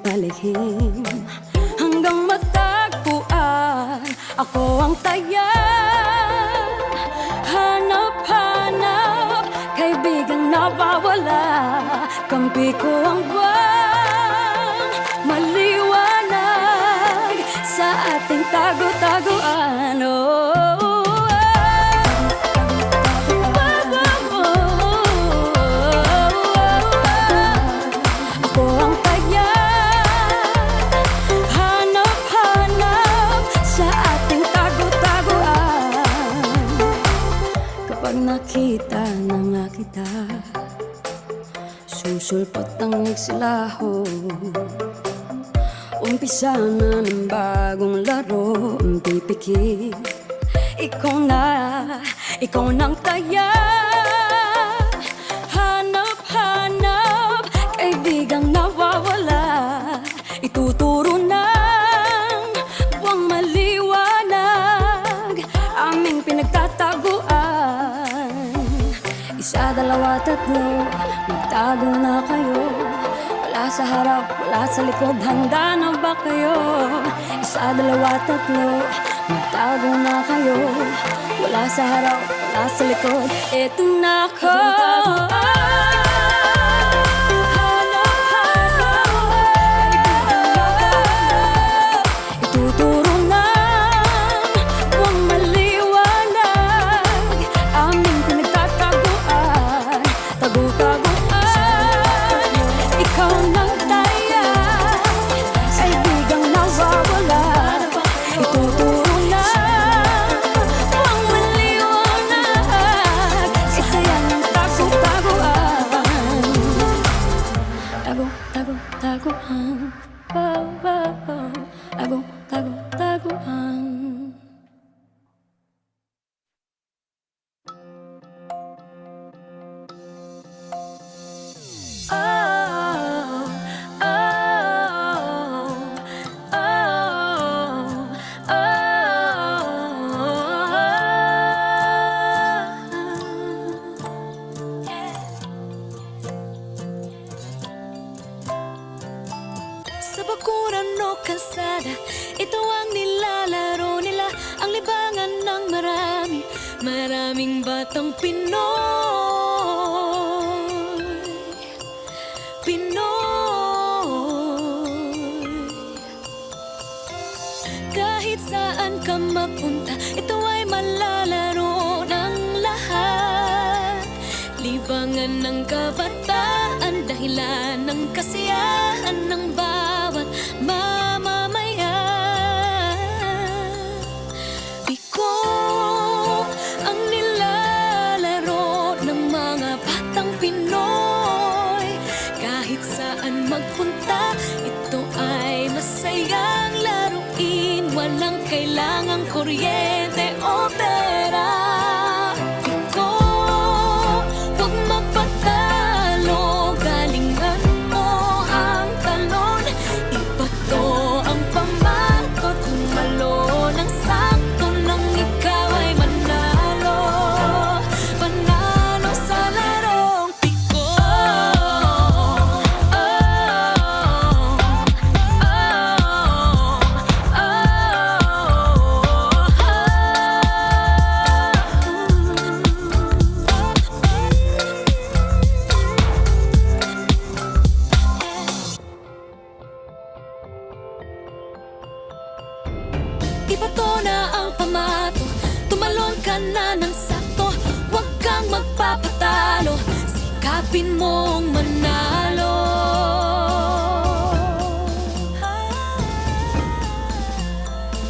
Palihim hanggang matagpuan ako ang taya. Hanap-hanap, kaibigang nawawala. Kampi ko ang buwan, maliwanag sa ating tago-taguan. Nakita na nga kita, susulpot ang nagsilaho. Umpisa na ng bagong laro, ang pipikit. Ikaw nang taya. Hanap-hanap, kaibigang nawawala. Ituturo ng buwang maliwanag aming pinagtataguan. Isa, dalawa, tatlo, magtago na kayo. Wala sa harap, wala sa likod, handa na ba kayo? Isa, dalawa, tatlo, magtago na kayo. Wala sa harap, wala sa likod, eto na ako. Tago-taguan. Sa bakuran o kalsada, ito ang nilalaro nila. Ang libangan ng maraming batang Pinoy. Kahit saan ka mapunta, ito ay malalaro ng lahat. Libangan ng kabataan, dahilan ng kasiyahan ng bawat mamamayan. Iko ang nilalaro ng mga batang Pinoy. Kahit saan magpunta, ito ay masayang laruin. Walang kailangang kuryente o pera. Iko, huwag magpatalo, galingan mo ang talon. Ibato ang pamatot, tumalo ng sakto nang ikaw ay manalo. Panalo sa larong piko. Ibato na ang pamato, tumalon ka na ng sakto. Huwag kang magpapatalo, sikapin mong manalo.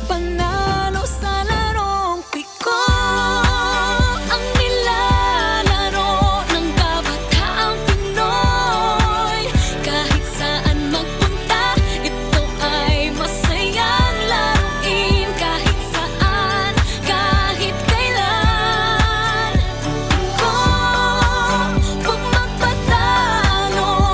Panalo sa larong piko. Ang nilalaro ng kabataang Pinoy. Kahit saan magpunta, ito ay masayang laruin. Kahit saan, kahit kailan. Iko, huwag magpatalo,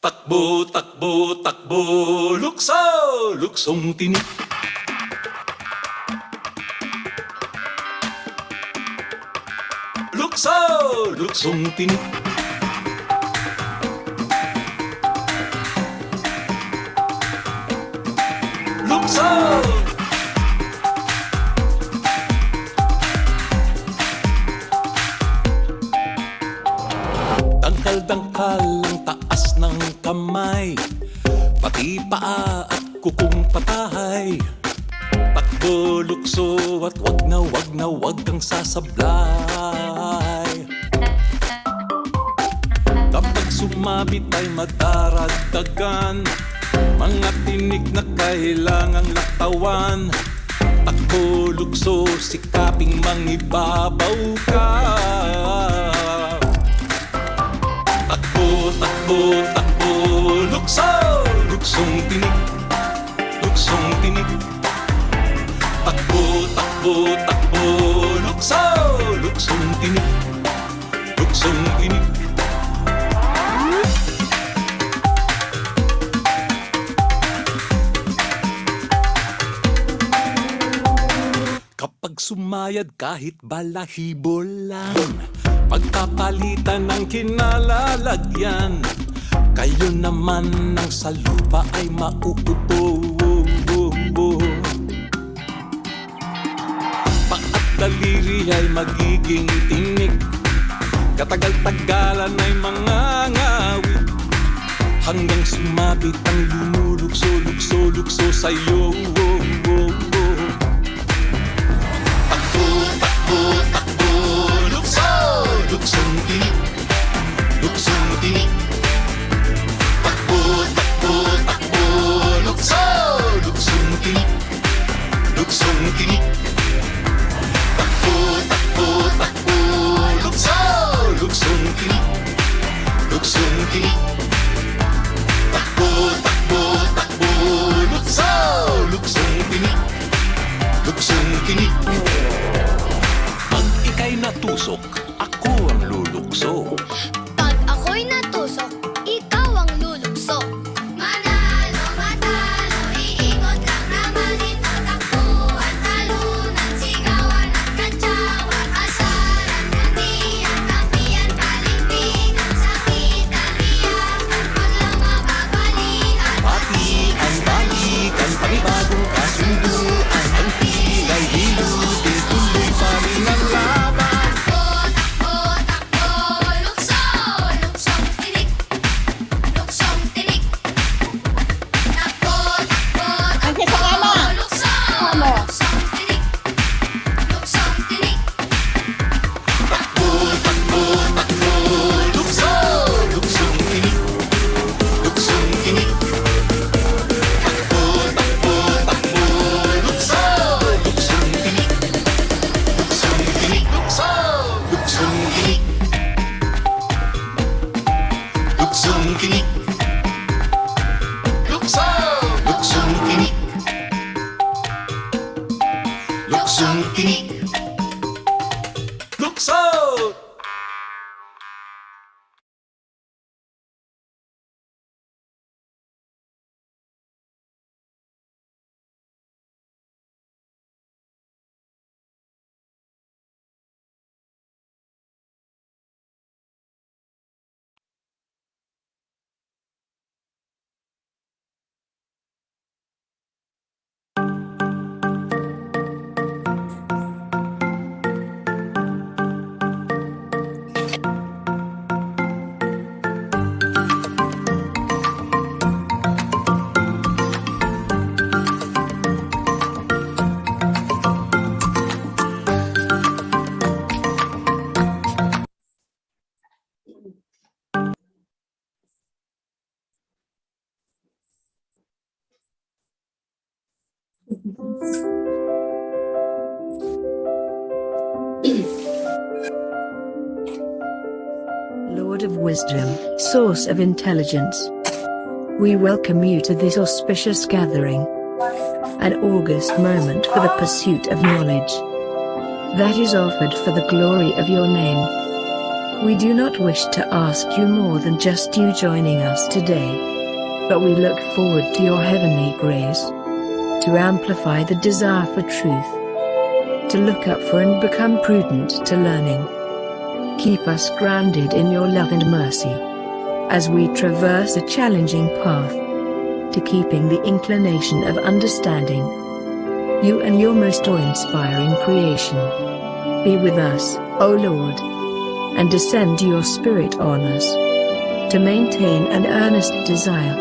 Takbo, takbo, takbo, lukso, luksong tinik. Lukso, luksong tinik. Lukso! Dangkal-dangkal ang taas ng kamay, pati paa at kukong patahay. Takbo, lukso at wag kang sasablay. Kapag sumabit ay madaragdagan mga tinik na kailangang laktawan. Takbo, lukso, sikaping mangibabaw ka. Takbo, takbo, takbo, lukso, luksong tinik, luksong tinik. Takbo, takbo, takbo, lukso, luksong tinik, luksong tinik. Kapag sumayad kahit balahibo lang, pagpapalitan ng kinalalagyan, kayo naman ng sa lupa ay mauupo. Paat daliri ay magiging tinik, katagal-tagalan ay mangangawit, hanggang sumabit ang lumulukso-lukso-lukso sa'yo. Luksong tinik, luksong tinik. Takbo, takbo, takbo, lukso, luksong tinik, luksong tinik. Takbo, takbo, takbo, lukso, luksong tinik, luksong tinik. Takbo, takbo, takbo, lukso, luksong tinik, luksong tinik. Pag ika'y natusok, ako ang lulukso. Pag ako'y natusok, ikaw ang lulukso. Manalo, matalo, iikot lang naman ito. Takbuhan, talunan, sigawan at kantsawan. Asaran, gandian, kampiyan, paligpitan, sakitan, iyakan, wag lang mababalian. Patian, balikan, panibagong kasunduan, ang pilay hilutin, tuloy pa rin ang laban. Luksong tinik, lukso, luksong tinik, luksong tinik, lukso. Lord of wisdom, source of intelligence, we welcome you to this auspicious gathering, an august moment for the pursuit of knowledge that is offered for the glory of your name. We do not wish to ask you more than just you joining us today, but we look forward to your heavenly grace, to amplify the desire for truth, to look up for and become prudent to learning. Keep us grounded in your love and mercy, as we traverse a challenging path, to keeping the inclination of understanding you and your most awe-inspiring creation. Be with us, O Lord, and descend your Spirit on us, to maintain an earnest desire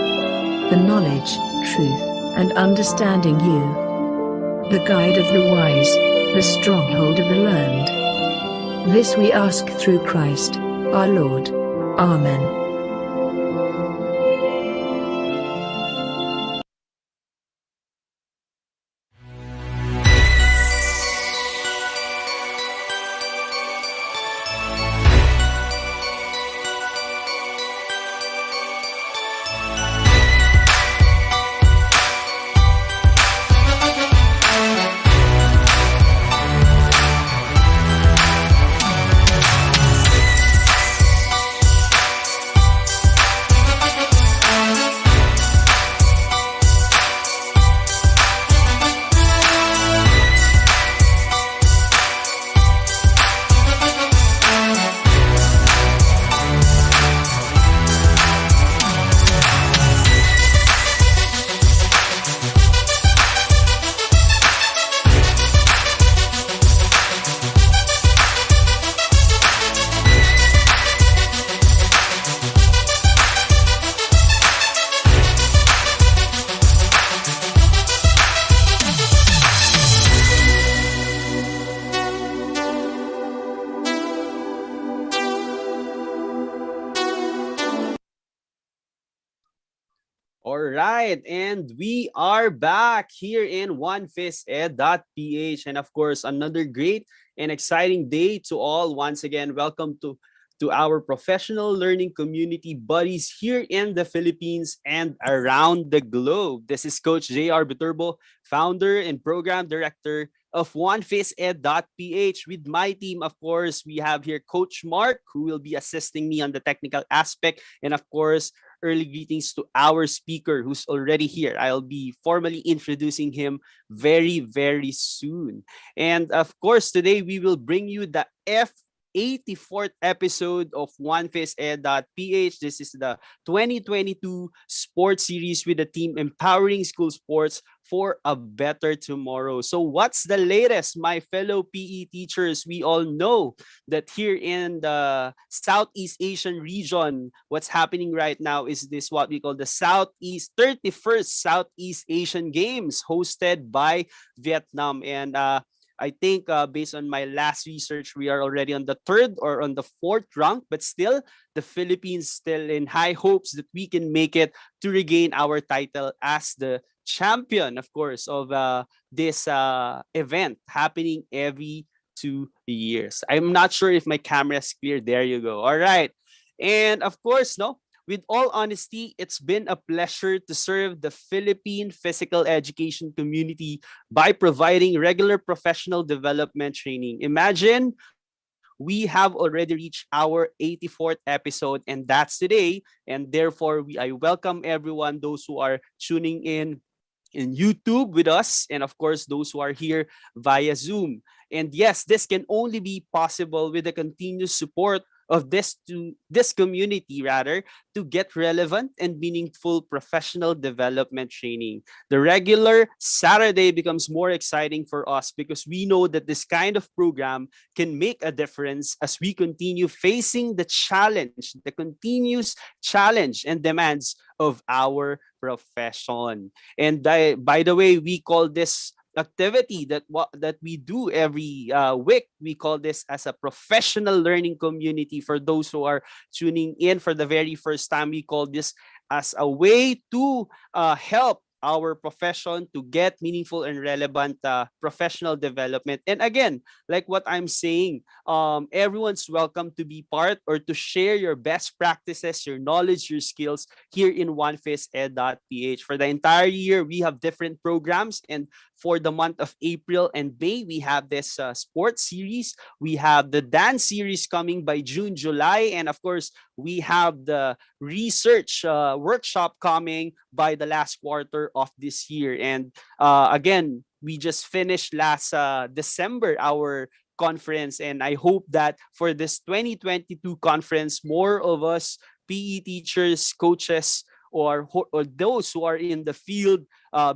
for knowledge, truth, and understanding you, the guide of the wise, the stronghold of the learned. This we ask through Christ, our Lord. Amen. All right, and we are back here in 1PhysEd.Ph. And of course, another great and exciting day to all. Once again, welcome to our professional learning community buddies here in the Philippines and around the globe. This is Coach J.R. Biturbo, founder and program director of 1PhysEd.Ph. With my team, of course, we have here Coach Mark, who will be assisting me on the technical aspect. And of course, early greetings to our speaker who's already here. I'll be formally introducing him very, very soon. And of course, today we will bring you the 84th episode of 1PhysEd.Ph. This is the 2022 sports series with the team empowering school sports for a better tomorrow. So what's the latest, my fellow PE teachers? We all know that here in the Southeast Asian region, what's happening right now is this what we call the 31st Southeast Asian Games hosted by Vietnam. And I think based on my last research, we are already on the third or on the fourth rank, but still the Philippines still in high hopes that we can make it to regain our title as the champion, of course, of this event happening every 2 years. I'm not sure if my camera is clear. There you go. All right. And of course, no, with all honesty, it's been a pleasure to serve the Philippine physical education community by providing regular professional development training. Imagine we have already reached our 84th episode, and that's today. And therefore, I welcome everyone, those who are tuning in YouTube with us, and of course, those who are here via Zoom. And yes, this can only be possible with the continuous support of this community rather to get relevant and meaningful professional development training. The regular Saturday becomes more exciting for us because we know that this kind of program can make a difference as we continue facing the challenge, the continuous challenge and demands of our profession. And by the way, we call this activity that we do every week. We call this as a professional learning community. For those who are tuning in for the very first time, we call this as a way to help our profession to get meaningful and relevant professional development. And again, like what I'm saying, everyone's welcome to be part or to share your best practices, your knowledge, your skills here in 1PhysEd.Ph. For the entire year, we have different programs, and for the month of April and May. We have this sports series. We have the dance series coming by June, July. And of course, we have the research workshop coming by the last quarter of this year. And again, we just finished last December our conference, and I hope that for this 2022 conference, more of us PE teachers, coaches, or those who are in the field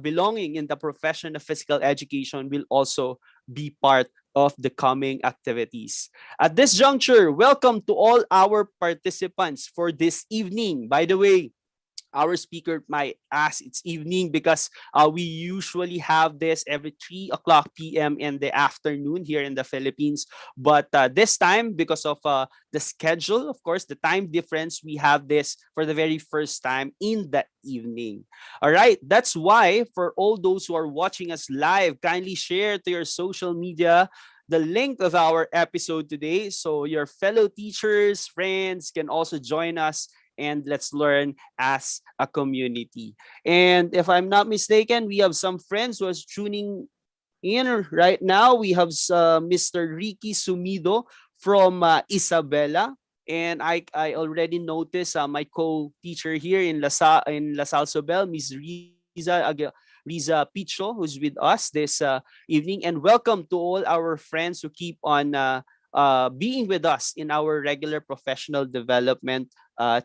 belonging in the profession of physical education will also be part of the coming activities. At this juncture, welcome to all our participants for this evening. By the way, our speaker might ask it's evening because we usually have this every 3 o'clock p.m. in the afternoon here in the Philippines. But this time, because of the schedule, of course, the time difference, we have this for the very first time in the evening. All right. That's why for all those who are watching us live, kindly share to your social media the link of our episode today so your fellow teachers, friends can also join us and let's learn as a community. And if I'm not mistaken, we have some friends who are tuning in right now. We have Mr. Ricky Sumido from Isabela. And I already noticed my co-teacher here in Lasal Sobel, Ms. Riza Picho, who's with us this evening. And welcome to all our friends who keep on being with us in our regular professional development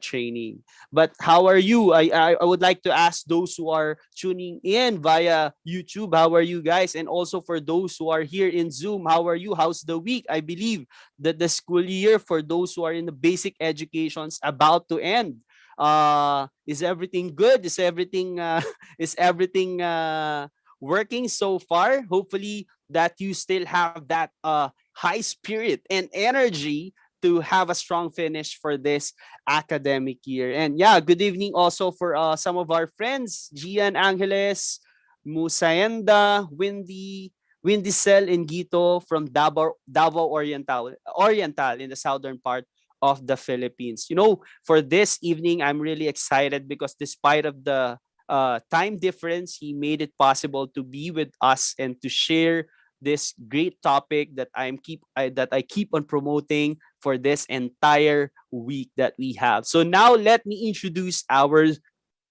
training. But how are you? I would like to ask those who are tuning in via YouTube, how are you guys? And also for those who are here in Zoom, how are you? How's the week? I believe that the school year for those who are in the basic education's about to end. Is everything good? Is everything working so far? Hopefully that you still have that high spirit and energy to have a strong finish for this academic year. And yeah, good evening also for some of our friends, Gian Angeles, Musayenda, Windy Cell, and Gito from Davao Oriental in the southern part of the Philippines. You know, for this evening, I'm really excited because despite of the time difference, he made it possible to be with us and to share this great topic that I keep on promoting for this entire week that we have. So now let me introduce our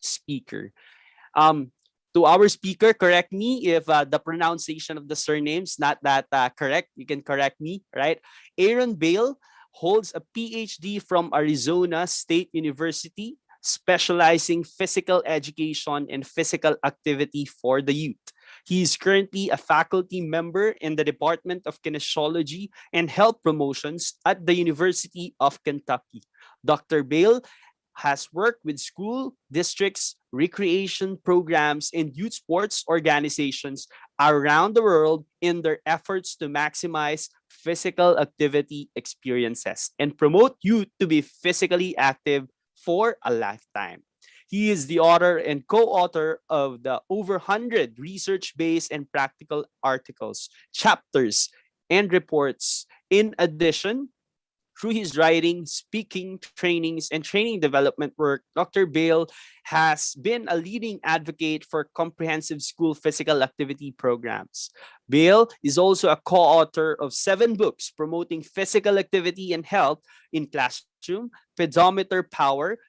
speaker. To our speaker, correct me if the pronunciation of the surname's not that correct. You can correct me, right? Aaron Beighle holds a PhD from Arizona State University, specializing physical education and physical activity for the youth. He is currently a faculty member in the Department of Kinesiology and Health Promotions at the University of Kentucky. Dr. Beighle has worked with school, districts, recreation programs, and youth sports organizations around the world in their efforts to maximize physical activity experiences and promote youth to be physically active for a lifetime. He is the author and co-author of the over 100 research-based and practical articles, chapters, and reports. In addition, through his writing, speaking, trainings, and training development work, Dr. Beighle has been a leading advocate for comprehensive school physical activity programs. Beighle is also a co-author of 7 books promoting physical activity and health in classroom, Pedometer Power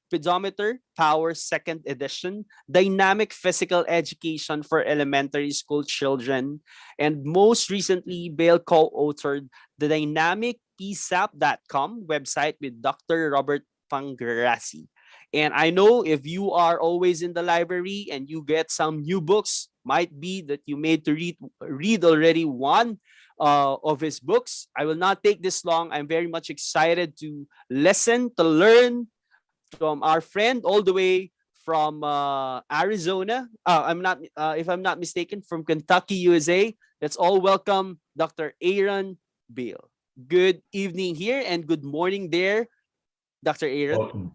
Second Edition, Dynamic Physical Education for Elementary School Children, and most recently, Beighle co-authored the Dynamic PSAP.com website with Dr. Robert Pangrassi. And I know if you are always in the library and you get some new books, might be that you made to read already one of his books. I will not take this long. I'm very much excited to listen, to learn from our friend all the way from Arizona. If I'm not mistaken, from Kentucky, USA. Let's all welcome Dr. Aaron Beighle. Good evening here and good morning there, Dr. Aaron. Well,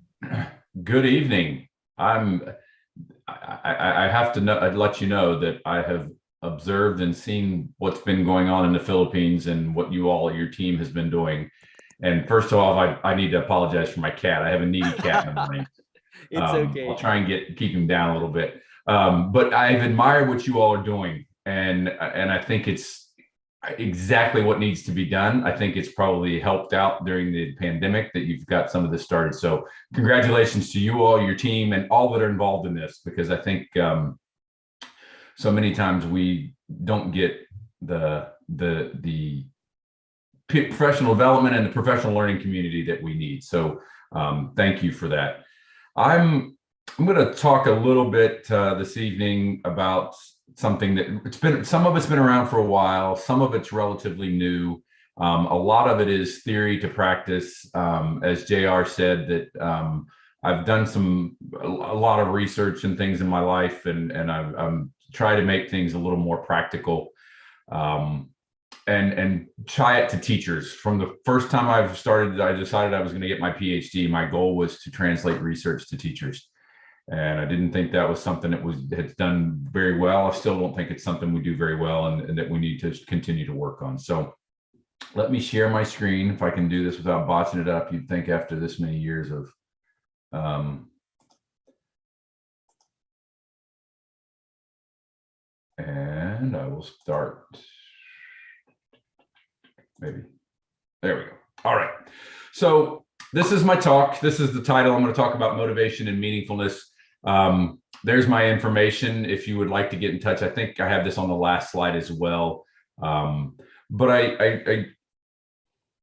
good evening. I have to know. I'd let you know that I have observed and seen what's been going on in the Philippines and what your team has been doing. And first of all, I need to apologize for my cat. I have a needy cat in the morning. It's okay. I'll try and keep him down a little bit. But I've admired what you all are doing. and I think it's exactly what needs to be done. I think it's probably helped out during the pandemic that you've got some of this started. So congratulations to you all, your team, and all that are involved in this, because I think so many times we don't get the professional development and the professional learning community that we need. So thank you for that. I'm going to talk a little bit this evening about something that some of it's been around for a while, some of it's relatively new. A lot of it is theory to practice. As JR said, that I've done a lot of research and things in my life, and I'm try to make things a little more practical. And try it to teachers. From the first time I decided I was going to get my PhD. My goal was to translate research to teachers, and I didn't think that was something that had done very well. I still don't think it's something we do very well, and that we need to continue to work on. So let me share my screen. If I can do this without botching it up, you'd think after this many years of and I will start. Maybe. There we go. All right. So this is my talk. This is the title. I'm going to talk about motivation and meaningfulness. There's my information if you would like to get in touch. I think I have this on the last slide as well. But I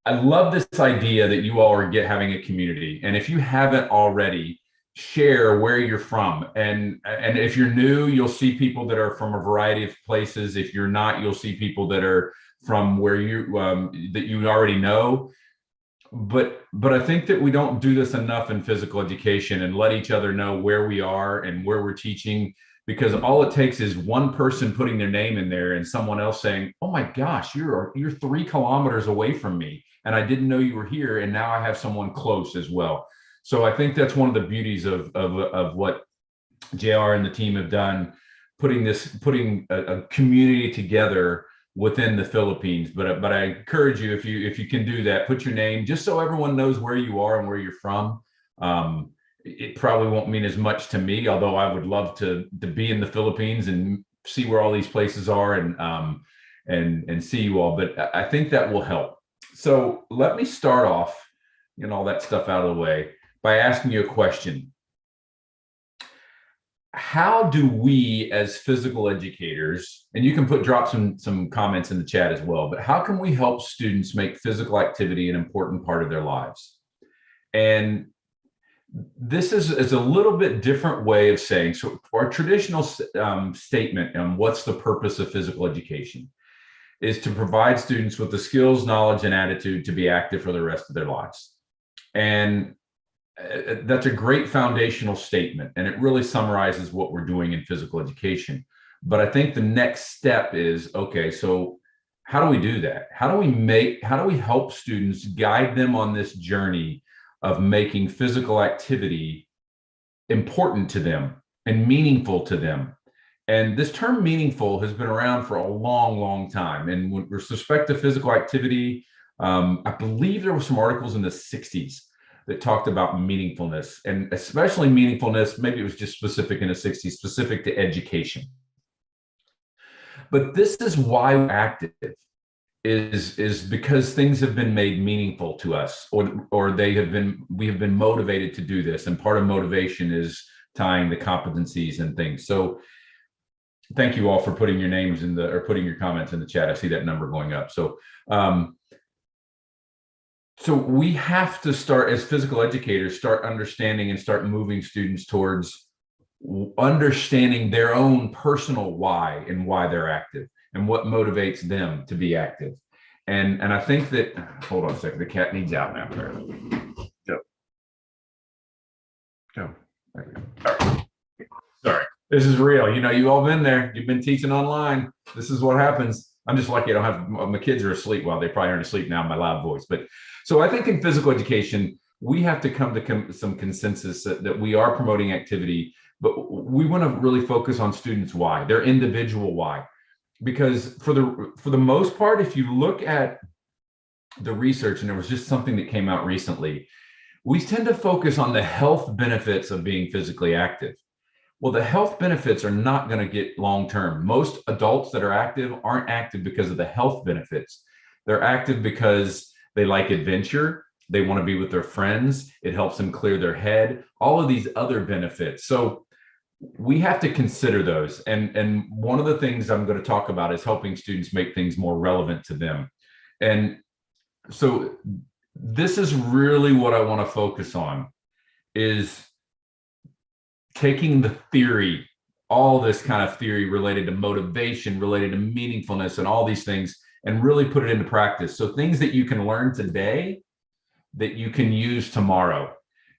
love this idea that you all are having a community. And if you haven't already, share where you're from. And if you're new, you'll see people that are from a variety of places. If you're not, you'll see people that are from where that you already know. But I think that we don't do this enough in physical education and let each other know where we are and where we're teaching, because all it takes is one person putting their name in there and someone else saying, oh my gosh, you're 3 kilometers away from me, and I didn't know you were here, and now I have someone close as well. So I think that's one of the beauties of what JR and the team have done, putting a community together within the Philippines. But I encourage you, if you can do that, put your name, just so everyone knows where you are and where you're from. It probably won't mean as much to me, although I would love to be in the Philippines and see where all these places are and see you all. But I think that will help. So let me start off, all that stuff out of the way, by asking you a question. How do we as physical educators, and you can drop some comments in the chat as well, but how can we help students make physical activity an important part of their lives? And this is a little bit different way of saying, so our traditional statement on what's the purpose of physical education is to provide students with the skills, knowledge, and attitude to be active for the rest of their lives. And that's a great foundational statement, and it really summarizes what we're doing in physical education. But I think the next step is, okay, so how do we do that? How do we help students, guide them on this journey of making physical activity important to them and meaningful to them? And this term meaningful has been around for a long, long time. And with respect to physical activity, I believe there were some articles in the 60s that talked about meaningfulness, and especially meaningfulness, maybe it was just specific in the 60s, specific to education. But this is why we're active, is because things have been made meaningful to us, or we have been motivated to do this. And part of motivation is tying the competencies and things. So thank you all for putting your names putting your comments in the chat. I see that number going up. So we have to start, as physical educators, start understanding and start moving students towards understanding their own personal why and why they're active and what motivates them to be active. And I think that, hold on a second, the cat needs out now. Go. There we go. All right. Sorry, this is real. You all been there. You've been teaching online. This is what happens. I'm just lucky I don't have, my kids are asleep. Well, they probably aren't asleep now in my loud voice. But so I think in physical education, we have to come to some consensus that we are promoting activity, but we want to really focus on students' why, their individual why. Because for the most part, if you look at the research, and there was just something that came out recently, we tend to focus on the health benefits of being physically active. Well, the health benefits are not going to get long term. Most adults that are active aren't active because of the health benefits. They're active because they like adventure. They want to be with their friends. It helps them clear their head, all of these other benefits. So we have to consider those. And one of the things I'm going to talk about is helping students make things more relevant to them. And so this is really what I want to focus on, is taking the theory, all this kind of theory related to motivation, related to meaningfulness, and all these things, and really put it into practice. So things that you can learn today that you can use tomorrow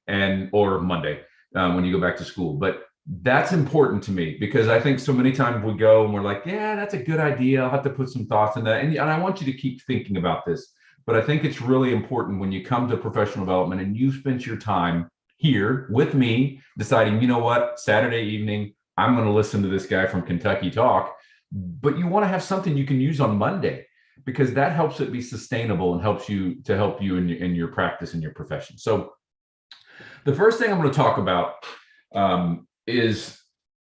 and or Monday when you go back to school. But that's important to me, because I think so many times we go and we're like, yeah, that's a good idea. I'll have to put some thoughts in that. And I want you to keep thinking about this. But I think it's really important when you come to professional development and you spend your time here with me deciding, you know what, Saturday evening, I'm going to listen to this guy from Kentucky talk. But you want to have something you can use on Monday, because that helps it be sustainable and helps you in your practice and your profession. So the first thing I'm going to talk about is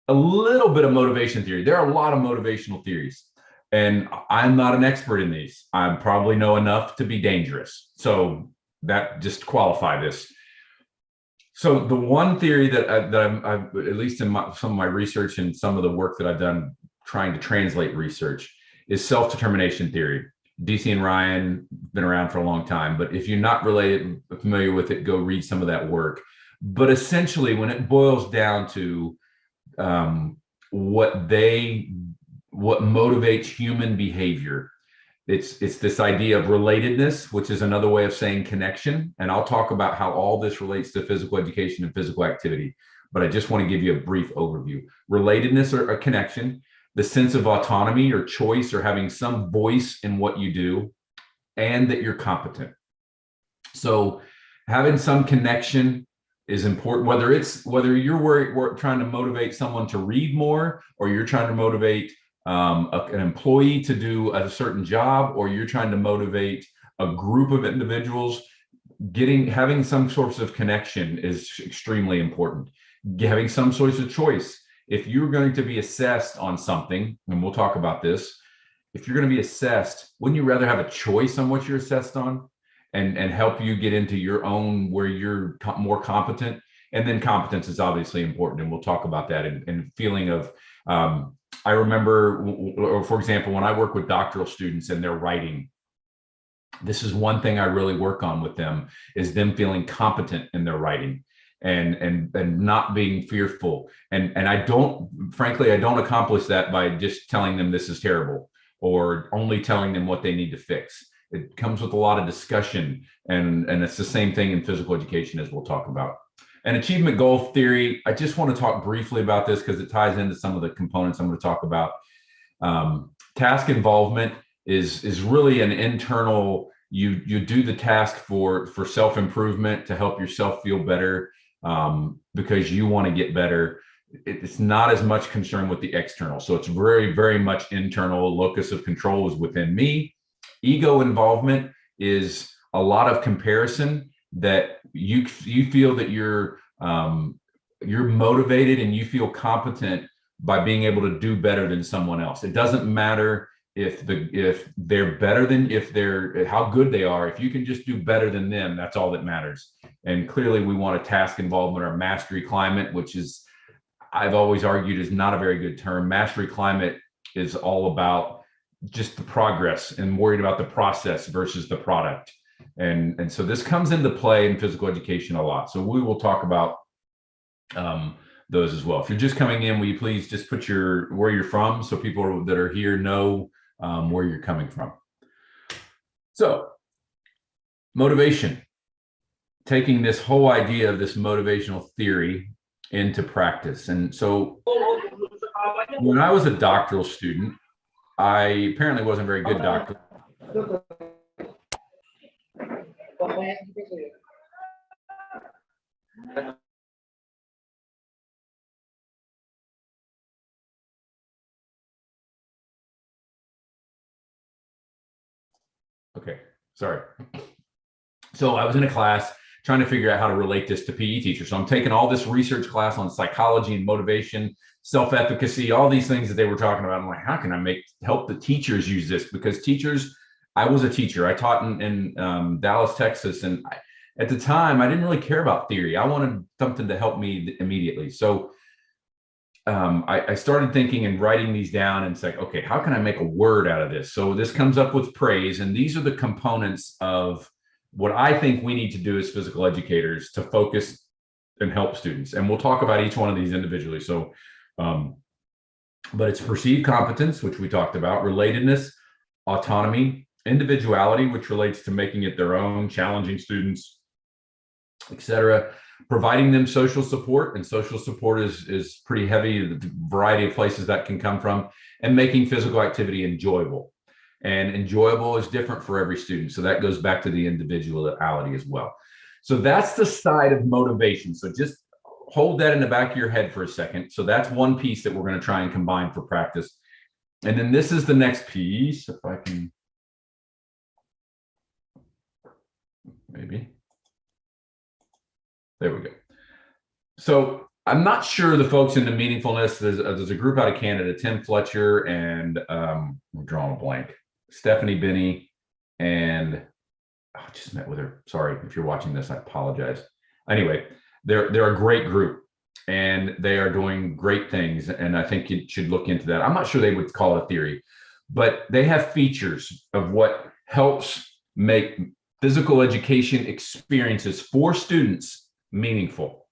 a little bit of motivation theory. There are a lot of motivational theories, and I'm not an expert in these. I probably know enough to be dangerous. So that just qualify this. So the one theory that I've at least in some of my research and some of the work that I've done trying to translate research is self-determination theory. DC and Ryan been around for a long time, but if you're not familiar with it, go read some of that work. But essentially, when it boils down to what motivates human behavior, it's this idea of relatedness, which is another way of saying connection. And I'll talk about how all this relates to physical education and physical activity. But I just want to give you a brief overview. Relatedness or a connection, the sense of autonomy or choice or having some voice in what you do, and that you're competent. So having some connection is important, whether you're trying to motivate someone to read more, or you're trying to motivate an employee to do a certain job, or you're trying to motivate a group of individuals. Having some sorts of connection is extremely important. Having some sorts of choice. If you're going to be assessed on something, and we'll talk about this, if you're going to be assessed, wouldn't you rather have a choice on what you're assessed on, and help you get into your own where you're more competent? And then competence is obviously important, and we'll talk about that. And feeling of, I remember, or for example, when I work with doctoral students and they're writing, this is one thing I really work on with them, is them feeling competent in their writing. And not being fearful. And frankly, I don't accomplish that by just telling them this is terrible, or only telling them what they need to fix. It comes with a lot of discussion, and it's the same thing in physical education, as we'll talk about. And achievement goal theory, I just want to talk briefly about this because it ties into some of the components I'm going to talk about. Task involvement is really an internal, you do the task for self-improvement, to help yourself feel better, because you want to get better. It's not as much concerned with the external. So it's very, very much internal. Locus of control is within me. Ego involvement is a lot of comparison, that you feel that you're motivated and you feel competent by being able to do better than someone else. It doesn't matter if they're better than, how good they are. If you can just do better than them, that's all that matters. And clearly we want a task involvement or mastery climate, which is, I've always argued, is not a very good term. Mastery climate is all about just the progress and worried about the process versus the product. And so this comes into play in physical education a lot. So we will talk about those as well. If you're just coming in, will you please just put where you're from, so people that are here know where you're coming from. So motivation, taking this whole idea of this motivational theory into practice. And so when I was a doctoral student, I apparently wasn't a very good doctor. Okay, sorry. So I was in a class trying to figure out how to relate this to PE teachers. So I'm taking all this research class on psychology and motivation, self-efficacy, all these things that they were talking about. I'm like, how can I help the teachers use this? Because teachers, I was a teacher. I taught in Dallas, Texas. And at the time, I didn't really care about theory. I wanted something to help me immediately. So I started thinking and writing these down, and it's like, okay, how can I make a word out of this? So this comes up with praise. And these are the components of what I think we need to do as physical educators to focus and help students. And we'll talk about each one of these individually. So, but it's perceived competence, which we talked about, relatedness, autonomy, individuality, which relates to making it their own, challenging students, etc. Providing them social support, and social support is pretty heavy, the variety of places that can come from, and making physical activity enjoyable. And enjoyable is different for every student. So that goes back to the individuality as well. So that's the side of motivation. So just hold that in the back of your head for a second. So that's one piece that we're going to try and combine for practice. And then this is the next piece, if I can, maybe. There we go. So I'm not sure the folks in the meaningfulness, there's a group out of Canada, Tim Fletcher and we're drawing a blank, Stephanie Binney, and I just met with her. Sorry, if you're watching this, I apologize. Anyway, they're a great group and they are doing great things. And I think you should look into that. I'm not sure they would call it a theory, but they have features of what helps make physical education experiences for students meaningful.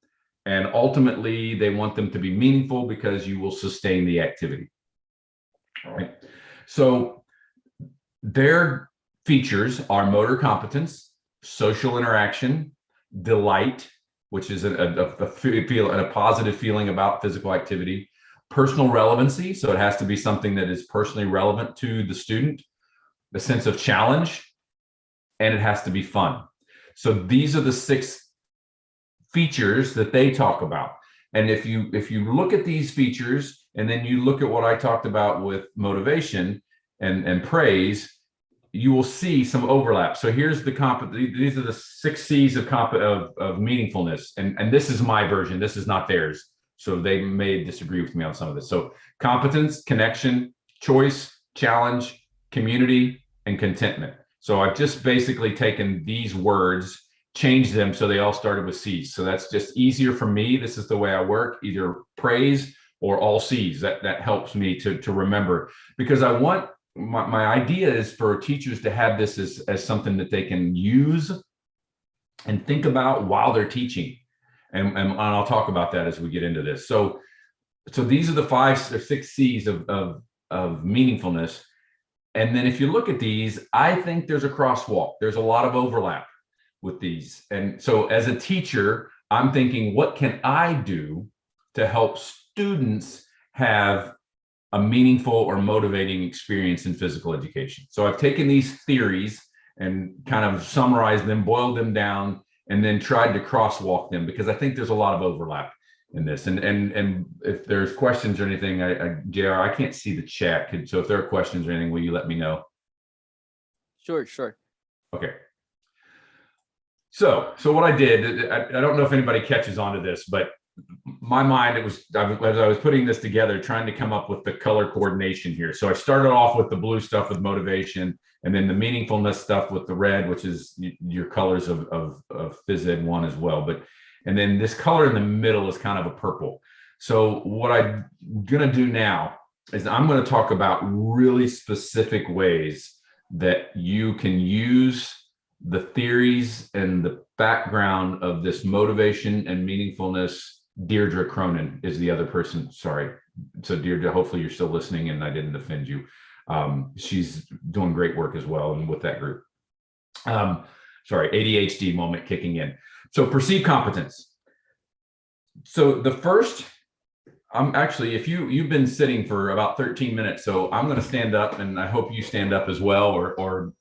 And ultimately, they want them to be meaningful because you will sustain the activity. All right. So their features are motor competence, social interaction, delight, which is a positive feeling about physical activity, personal relevancy. So it has to be something that is personally relevant to the student, a sense of challenge, and it has to be fun. So these are the 6 features that they talk about. And if you look at these features and then you look at what I talked about with motivation and praise, you will see some overlap. So here's these are the 6 C's of meaningfulness. And this is my version. This is not theirs. So they may disagree with me on some of this. So competence, connection, choice, challenge, community, and contentment. So I've just basically taken these words, changed them so they all started with C's. So that's just easier for me. This is the way I work, either praise or all C's. That helps me to remember, because I want my idea is for teachers to have this as something that they can use and think about while they're teaching. And I'll talk about that as we get into this. So these are the 5 or 6 C's of meaningfulness. And then if you look at these, I think there's a crosswalk. There's a lot of overlap with these. And so as a teacher, I'm thinking, what can I do to help students have a meaningful or motivating experience in physical education? So I've taken these theories and kind of summarized them, boiled them down, and then tried to crosswalk them, because I think there's a lot of overlap in this. And if there's questions or anything, JR, I can't see the chat. So if there are questions or anything, will you let me know? Sure. Okay. So what I did, I don't know if anybody catches on to this, but my mind, as I was putting this together, trying to come up with the color coordination here. So I started off with the blue stuff with motivation, and then the meaningfulness stuff with the red, which is your colors of Phys Ed 1 as well. And then this color in the middle is kind of a purple. So what I'm going to do now is I'm going to talk about really specific ways that you can use the theories and the background of this motivation and meaningfulness. Deirdre Cronin is the other person. Sorry. So Deirdre, hopefully you're still listening and I didn't offend you. She's doing great work as well, and with that group. Sorry, ADHD moment kicking in. So perceived competence. So the first, I'm actually, if you've been sitting for about 13 minutes, so I'm going to stand up, and I hope you stand up as well, or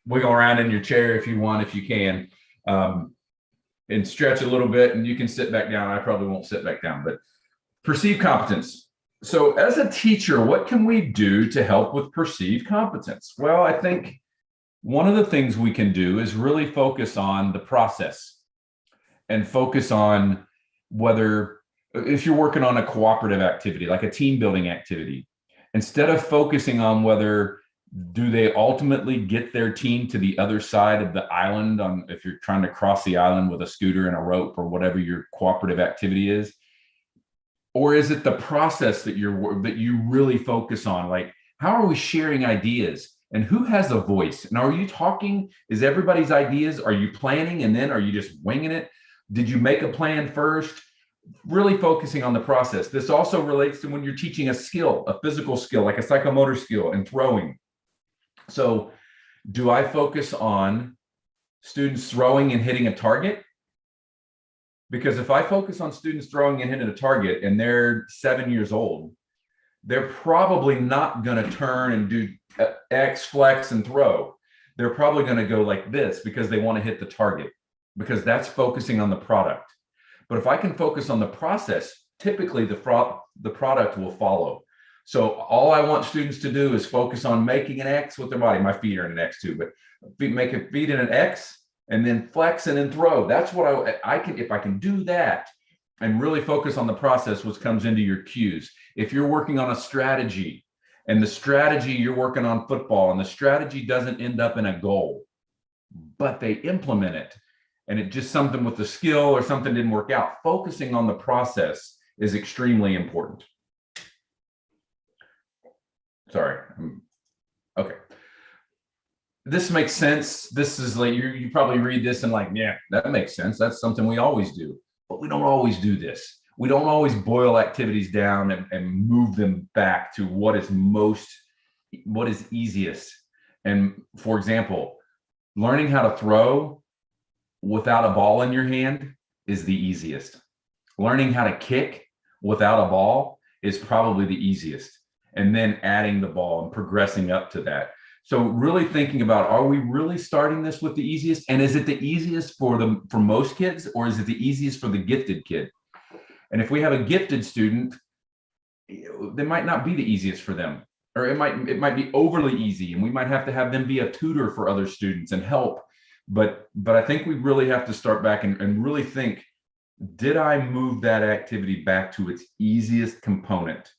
wiggle around in your chair if you want, if you can, and stretch a little bit, and you can sit back down. I probably won't sit back down, but perceived competence. So as a teacher, what can we do to help with perceived competence? Well, I think one of the things we can do is really focus on the process and focus on whether, if you're working on a cooperative activity, like a team building activity, instead of focusing on whether do they ultimately get their team to the other side of the island, on if you're trying to cross the island with a scooter and a rope or whatever your cooperative activity is, or is it the process that you really focus on? Like, how are we sharing ideas, and who has a voice? And are you talking? Is everybody's ideas? Are you planning, and then are you just winging it? Did you make a plan first? Really focusing on the process. This also relates to when you're teaching a skill, a physical skill, like a psychomotor skill and throwing. So do I focus on students throwing and hitting a target? Because if I focus on students throwing and hitting a target and they're 7 years old, they're probably not going to turn and do X, flex, and throw. They're probably going to go like this because they want to hit the target, because that's focusing on the product. But if I can focus on the process, typically the product will follow. So all I want students to do is focus on making an X with their body. My feet are in an X too, but make a feet in an X and then flex and then throw. That's what I can, if I can do that and really focus on the process, which comes into your cues. If you're working on a strategy and the strategy you're working on football and the strategy doesn't end up in a goal, but they implement it, and it just something with the skill or something didn't work out, focusing on the process is extremely important. Sorry. Okay. This makes sense. This is like, you probably read this and like, yeah, that makes sense. That's something we always do, but we don't always do this. We don't always boil activities down and move them back to what is easiest. And for example, learning how to throw without a ball in your hand is the easiest. Learning how to kick without a ball is probably the easiest. And then adding the ball and progressing up to that. So really thinking about, are we really starting this with the easiest? And is it the easiest for most kids, or is it the easiest for the gifted kid? And if we have a gifted student, they might not be the easiest for them, or it might be overly easy, and we might have to have them be a tutor for other students and help. But I think we really have to start back and really think, did I move that activity back to its easiest component?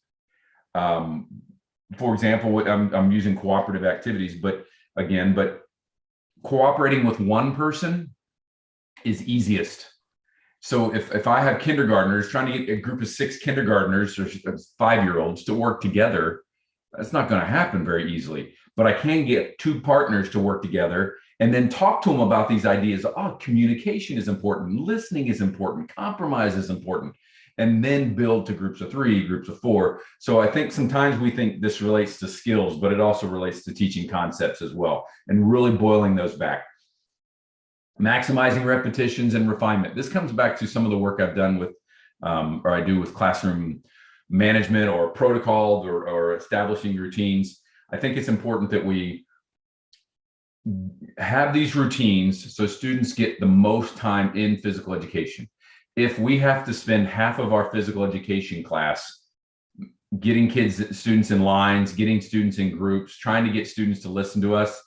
For example, I'm using cooperative activities, but cooperating with one person is easiest. So if I have kindergartners, trying to get a group of 6 kindergartners or 5-year-olds to work together, that's not going to happen very easily. But I can get 2 partners to work together and then talk to them about these ideas. Oh, communication is important, listening is important, compromise is important, and then build to groups of 3, groups of 4. So I think sometimes we think this relates to skills, but it also relates to teaching concepts as well, and really boiling those back. Maximizing repetitions and refinement. This comes back to some of the work I've done with, or I do with classroom management or protocols or establishing routines. I think it's important that we have these routines so students get the most time in physical education. If we have to spend half of our physical education class getting students in lines, getting students in groups, trying to get students to listen to us,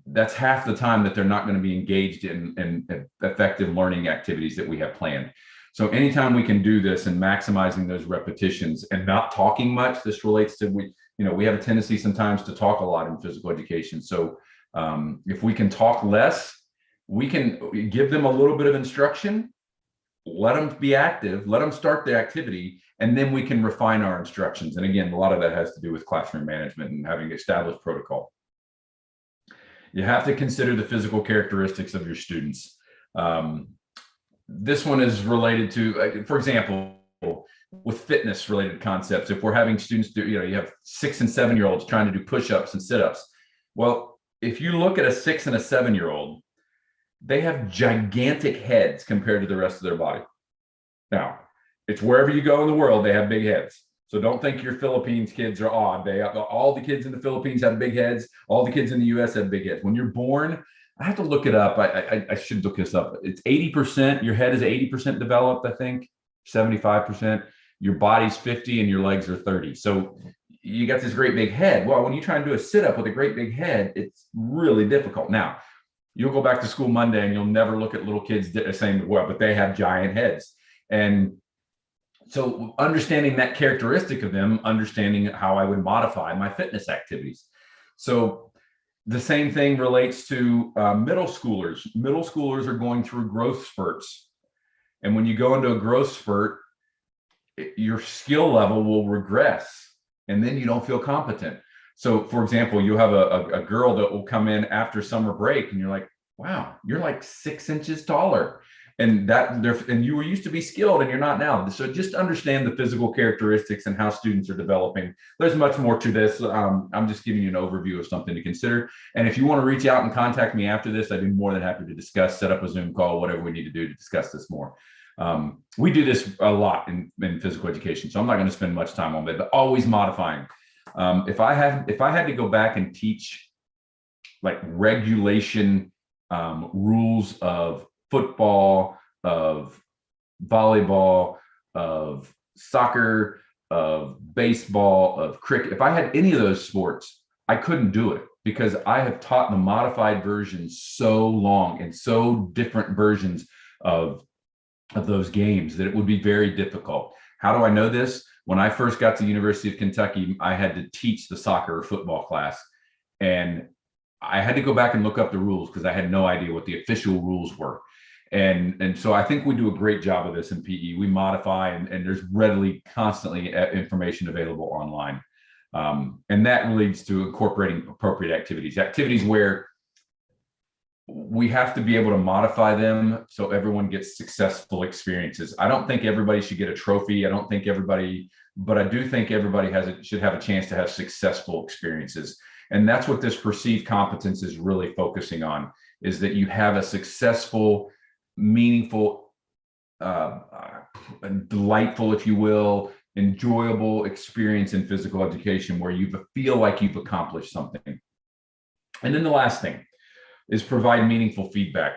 that's half the time that they're not going to be engaged in effective learning activities that we have planned. So anytime we can do this and maximizing those repetitions and not talking much, this relates to, we have a tendency sometimes to talk a lot in physical education. So if we can talk less, we can give them a little bit of instruction, let them be active, let them start the activity, and then we can refine our instructions. And again, a lot of that has to do with classroom management and having established protocol. You have to consider the physical characteristics of your students. This one is related to, for example, with fitness related concepts. If we're having students do, you have 6 and 7-year-olds trying to do push-ups and sit-ups. Well, if you look at a 6 and a 7-year-old, they have gigantic heads compared to the rest of their body. Now, it's wherever you go in the world, they have big heads. So don't think your Philippines kids are odd. All the kids in the Philippines have big heads. All the kids in the US have big heads. When you're born, I have to look it up. I should look this up. It's 80%. Your head is 80% developed, I think, 75%. Your body's 50 and your legs are 30. So you got this great big head. Well, when you try and do a sit-up with a great big head, it's really difficult. Now, You'll go back to school Monday and you'll never look at little kids saying, well, but they have giant heads. And so understanding that characteristic of them, understanding how I would modify my fitness activities. So the same thing relates to middle schoolers. Middle schoolers are going through growth spurts. And when you go into a growth spurt, your skill level will regress and then you don't feel competent. So for example, you have a girl that will come in after summer break and you're like, wow, you're like 6 inches taller. And you were used to be skilled and you're not now. So just understand the physical characteristics and how students are developing. There's much more to this. I'm just giving you an overview of something to consider. And if you want to reach out and contact me after this, I'd be more than happy to discuss, set up a Zoom call, whatever we need to do to discuss this more. We do this a lot in physical education, so I'm not going to spend much time on it, but always modifying. If I had to go back and teach like regulation rules of football, of volleyball, of soccer, of baseball, of cricket, if I had any of those sports, I couldn't do it because I have taught the modified versions so long and so different versions of those games that it would be very difficult. How do I know this? When I first got to the University of Kentucky, I had to teach the soccer or football class, and I had to go back and look up the rules because I had no idea what the official rules were. And so I think we do a great job of this in PE. We modify, and there's readily, constantly information available online. And that leads to incorporating appropriate activities where we have to be able to modify them so everyone gets successful experiences. I don't think everybody should get a trophy. I don't think everybody, but I do think everybody should have a chance to have successful experiences. And that's what this perceived competence is really focusing on, is that you have a successful, meaningful, delightful, if you will, enjoyable experience in physical education where you feel like you've accomplished something. And then the last thing is provide meaningful feedback.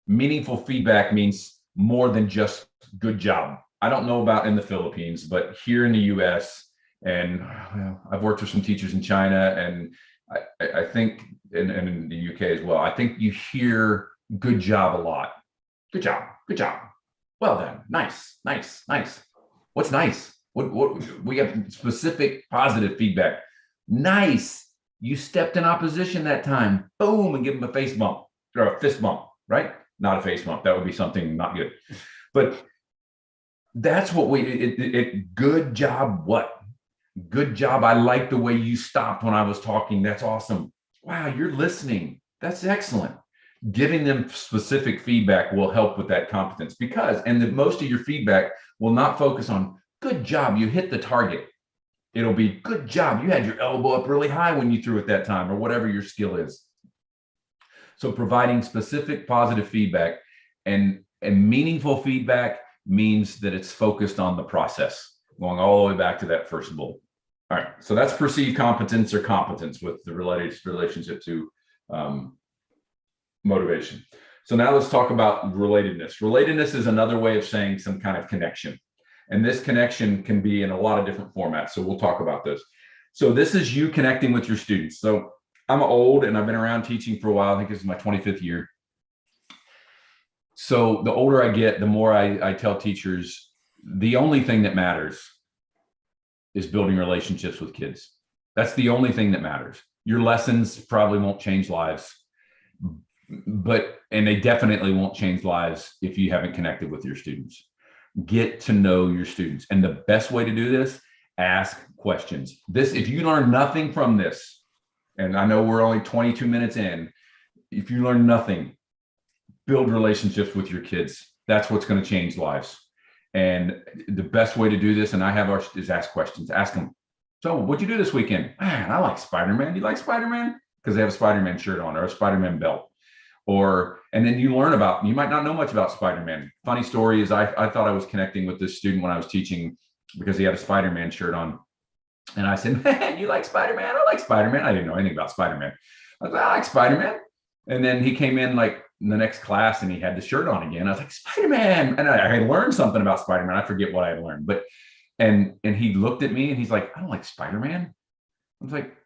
Meaningful feedback means more than just good job. I don't know about in the Philippines, but here in the US, and I've worked with some teachers in China, and I think in the UK as well, I think you hear good job a lot. Good job, good job. Well done, nice, nice, nice. What's nice? What we have specific positive feedback. Nice. You stepped in opposition that time, boom, and give them a face bump or a fist bump, right? Not a face bump. That would be something not good. But that's what good job, what? Good job. I like the way you stopped when I was talking. That's awesome. Wow, you're listening. That's excellent. Giving them specific feedback will help with that competence most of your feedback will not focus on good job, you hit the target. It'll be good job. You had your elbow up really high when you threw it that time, or whatever your skill is. So providing specific positive feedback and meaningful feedback means that it's focused on the process, going all the way back to that first bullet. All right. So that's perceived competence or competence with the relationship to motivation. So now let's talk about relatedness. Relatedness is another way of saying some kind of connection. And this connection can be in a lot of different formats. So we'll talk about this. So this is you connecting with your students. So I'm old and I've been around teaching for a while. I think this is my 25th year. So the older I get, the more I tell teachers, the only thing that matters is building relationships with kids. That's the only thing that matters. Your lessons probably won't change lives, and they definitely won't change lives if you haven't connected with your students. Get to know your students. And the best way to do this, ask questions. If you learn nothing from this, and I know we're only 22 minutes in, if you learn nothing, build relationships with your kids. That's what's going to change lives. And the best way to do this, and is ask questions. Ask them, so what'd you do this weekend? Man, I like Spider-Man. You like Spider-Man? Because they have a Spider-Man shirt on or a Spider-Man belt. And then you might not know much about Spider-Man. Funny story is I thought I was connecting with this student when I was teaching because he had a Spider-Man shirt on. And I said, man, you like Spider-Man? I like Spider-Man. I didn't know anything about Spider-Man. I was like, I like Spider-Man. And then he came in like in the next class and he had the shirt on again. I was like, Spider-Man. And I learned something about Spider-Man. I forget what I had learned, and he looked at me and he's like, I don't like Spider-Man. I was like,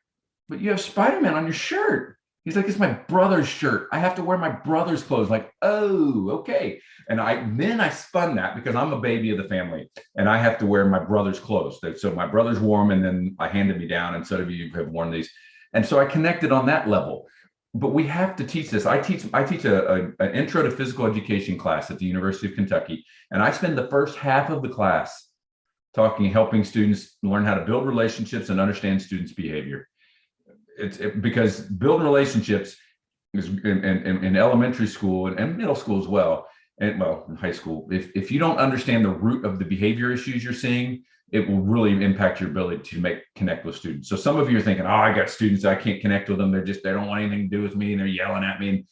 but you have Spider-Man on your shirt. He's like, it's my brother's shirt. I have to wear my brother's clothes. Like, oh, okay. And then I spun that because I'm a baby of the family and I have to wear my brother's clothes. So my brother's wore them and then I handed me down and so of you have worn these. And so I connected on that level. But we have to teach this. I teach an intro to physical education class at the University of Kentucky. And I spend the first half of the class helping students learn how to build relationships and understand students' behavior. Because building relationships is in elementary school and middle school as well, and well, in high school, if you don't understand the root of the behavior issues you're seeing, it will really impact your ability to connect with students. So some of you are thinking, oh, I got students, I can't connect with them. They don't want anything to do with me and they're yelling at me. And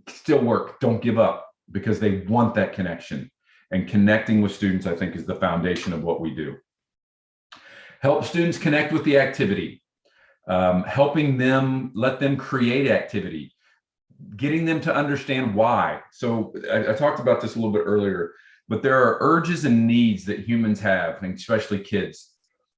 still work, don't give up, because they want that connection. And connecting with students, I think, is the foundation of what we do. Help students connect with the activity. Helping them, let them create activity, getting them to understand why. So I talked about this a little bit earlier, but there are urges and needs that humans have, and especially kids.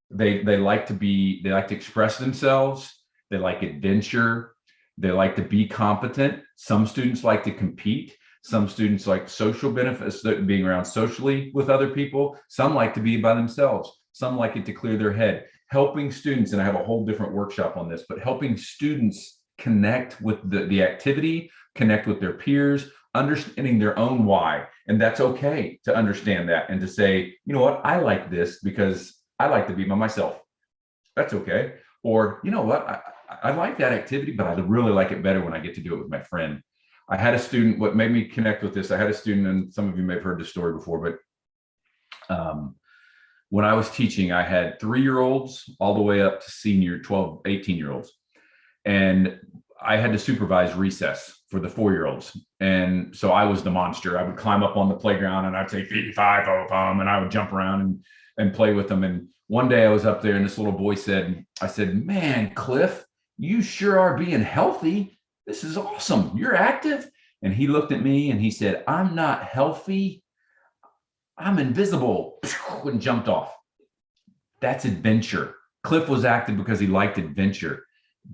They like to express themselves. They like adventure. They like to be competent. Some students like to compete. Some students like social benefits, being around socially with other people. Some like to be by themselves. Some like it to clear their head. Helping students, and I have a whole different workshop on this, but helping students connect with the activity, connect with their peers, understanding their own why. And that's okay to understand that and to say, you know what, I like this because I like to be by myself. That's okay. Or, you know what, I like that activity, but I really like it better when I get to do it with my friend. I had a student, what made me connect with this, I had a student, and some of you may have heard this story before, but when I was teaching, I had 3-year-olds all the way up to senior 12, 18-year-olds. And I had to supervise recess for the 4-year-olds. And so I was the monster. I would climb up on the playground and I'd say 55 of them, and I would jump around and play with them. And one day I was up there and this little boy I said, man, Cliff, you sure are being healthy. This is awesome. You're active. And he looked at me and he said, I'm not healthy. I'm invisible, and jumped off. That's adventure. Cliff was active because he liked adventure.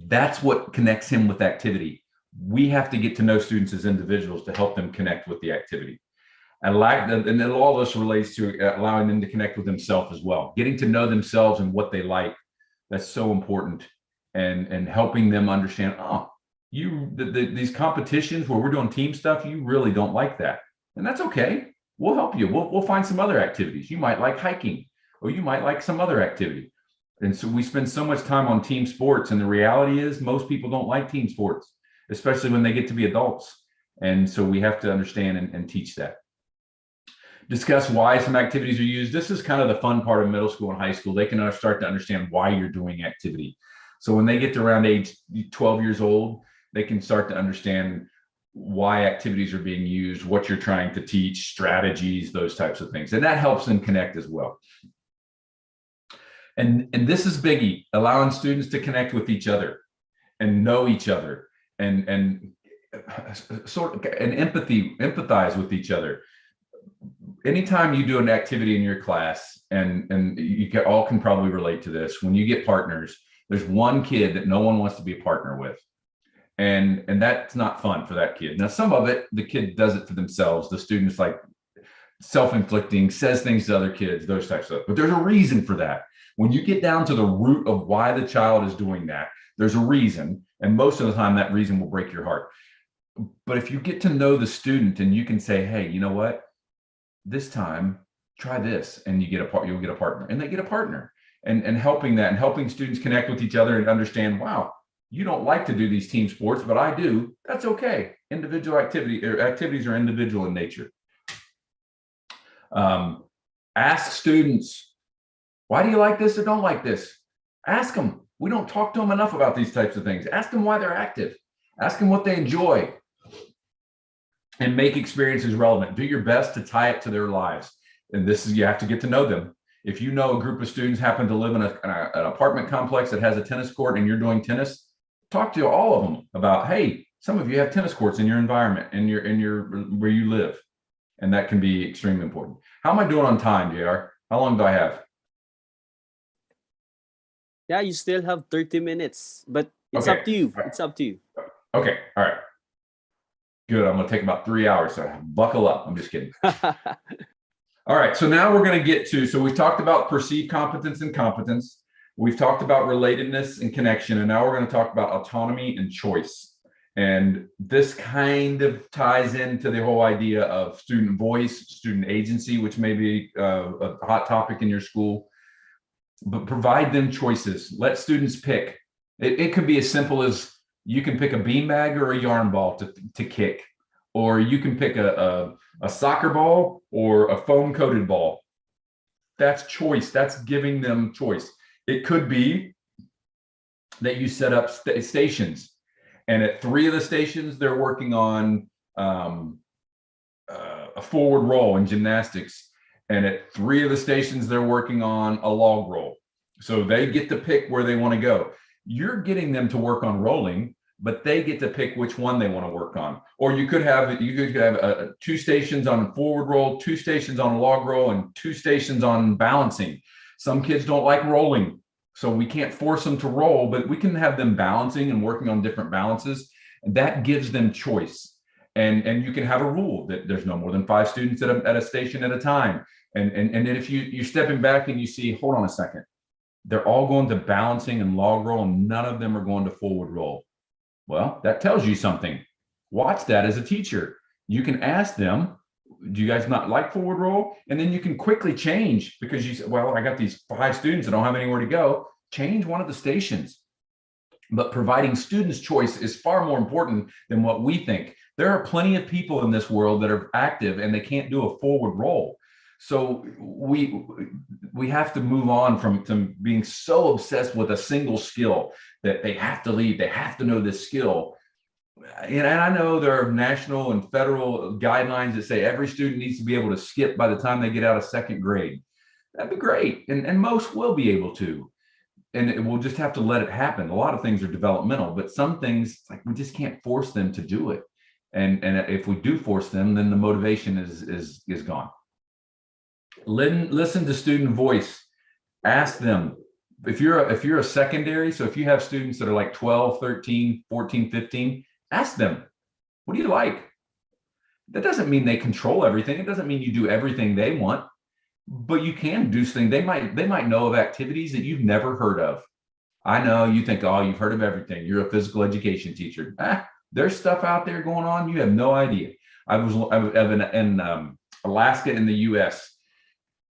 That's what connects him with activity. We have to get to know students as individuals to help them connect with the activity. And then all this relates to allowing them to connect with themselves as well. Getting to know themselves and what they like. That's so important. And helping them understand, these competitions where we're doing team stuff, you really don't like that. And that's okay. We'll help you. We'll find some other activities. You might like hiking, or you might like some other activity. And so we spend so much time on team sports. And the reality is most people don't like team sports, especially when they get to be adults. And so we have to understand and teach that. Discuss why some activities are used. This is kind of the fun part of middle school and high school. They can start to understand why you're doing activity. So when they get to around age 12 years old, they can start to understand why activities are being used, what you're trying to teach, strategies, those types of things. And that helps them connect as well. And this is biggie, allowing students to connect with each other and know each other and empathize with each other. Anytime you do an activity in your class, and you all can probably relate to this, when you get partners, there's one kid that no one wants to be a partner with. And that's not fun for that kid. Now, some of it, the kid does it to themselves. The student's like self-inflicting, says things to other kids, those types of stuff. But there's a reason for that. When you get down to the root of why the child is doing that, there's a reason. And most of the time that reason will break your heart. But if you get to know the student and you can say, hey, you know what? This time, try this, and you'll get a partner, and they get a partner. And helping students connect with each other and understand, wow, you don't like to do these team sports, but I do. That's okay. Activities are individual in nature. Ask students, why do you like this or don't like this? Ask them. We don't talk to them enough about these types of things. Ask them why they're active. Ask them what they enjoy. And make experiences relevant. Do your best to tie it to their lives. And you have to get to know them. If you know a group of students happen to live in an apartment complex that has a tennis court and you're doing tennis, talk to all of them about, hey, some of you have tennis courts in your environment, in your where you live. And that can be extremely important. How am I doing on time, JR? How long do I have? Yeah, you still have 30 minutes, but it's Okay. up to you. It's up to you. Okay. All right. Good. I'm going to take about 3 hours. So buckle up. I'm just kidding. All right. So now we're going to get to, so we've talked about perceived competence and competence. We've talked about relatedness and connection. And now we're going to talk about autonomy and choice. And this kind of ties into the whole idea of student voice, student agency, which may be a hot topic in your school. But provide them choices. Let students pick. It could be as simple as you can pick a beanbag or a yarn ball to kick, or you can pick a soccer ball or a foam coated ball. That's choice. That's giving them choice. It could be that you set up stations, and at 3 of the stations, they're working on a forward roll in gymnastics. And at 3 of the stations, they're working on a log roll. So they get to pick where they want to go. You're getting them to work on rolling, but they get to pick which one they want to work on. Or you could have 2 stations on forward roll, 2 stations on log roll, and 2 stations on balancing. Some kids don't like rolling, so we can't force them to roll, but we can have them balancing and working on different balances. And that gives them choice. And you can have a rule that there's no more than 5 students at a station at a time. And then if you're stepping back and you see, hold on a second, they're all going to balancing and log roll, and none of them are going to forward roll. Well, that tells you something. Watch that as a teacher. You can ask them, do you guys not like forward roll? And then you can quickly change, because you say, well, I got these 5 students that don't have anywhere to go. Change one of the stations. But providing students choice is far more important than what we think. There are plenty of people in this world that are active and they can't do a forward roll. So we have to move on from being so obsessed with a single skill that they have to lead, they have to know this skill. And I know there are national and federal guidelines that say every student needs to be able to skip by the time they get out of 2nd grade. That'd be great. And most will be able to. And we'll just have to let it happen. A lot of things are developmental, but some things, like, we just can't force them to do it. And if we do force them, then the motivation is gone. Listen to student voice. Ask them. If you're a secondary, so if you have students that are like 12, 13, 14, 15, ask them, what do you like? That doesn't mean they control everything. It doesn't mean you do everything they want, but you can do things. They might know of activities that you've never heard of. I know you think, oh, you've heard of everything. You're a physical education teacher. There's stuff out there going on. You have no idea. I was in Alaska in the US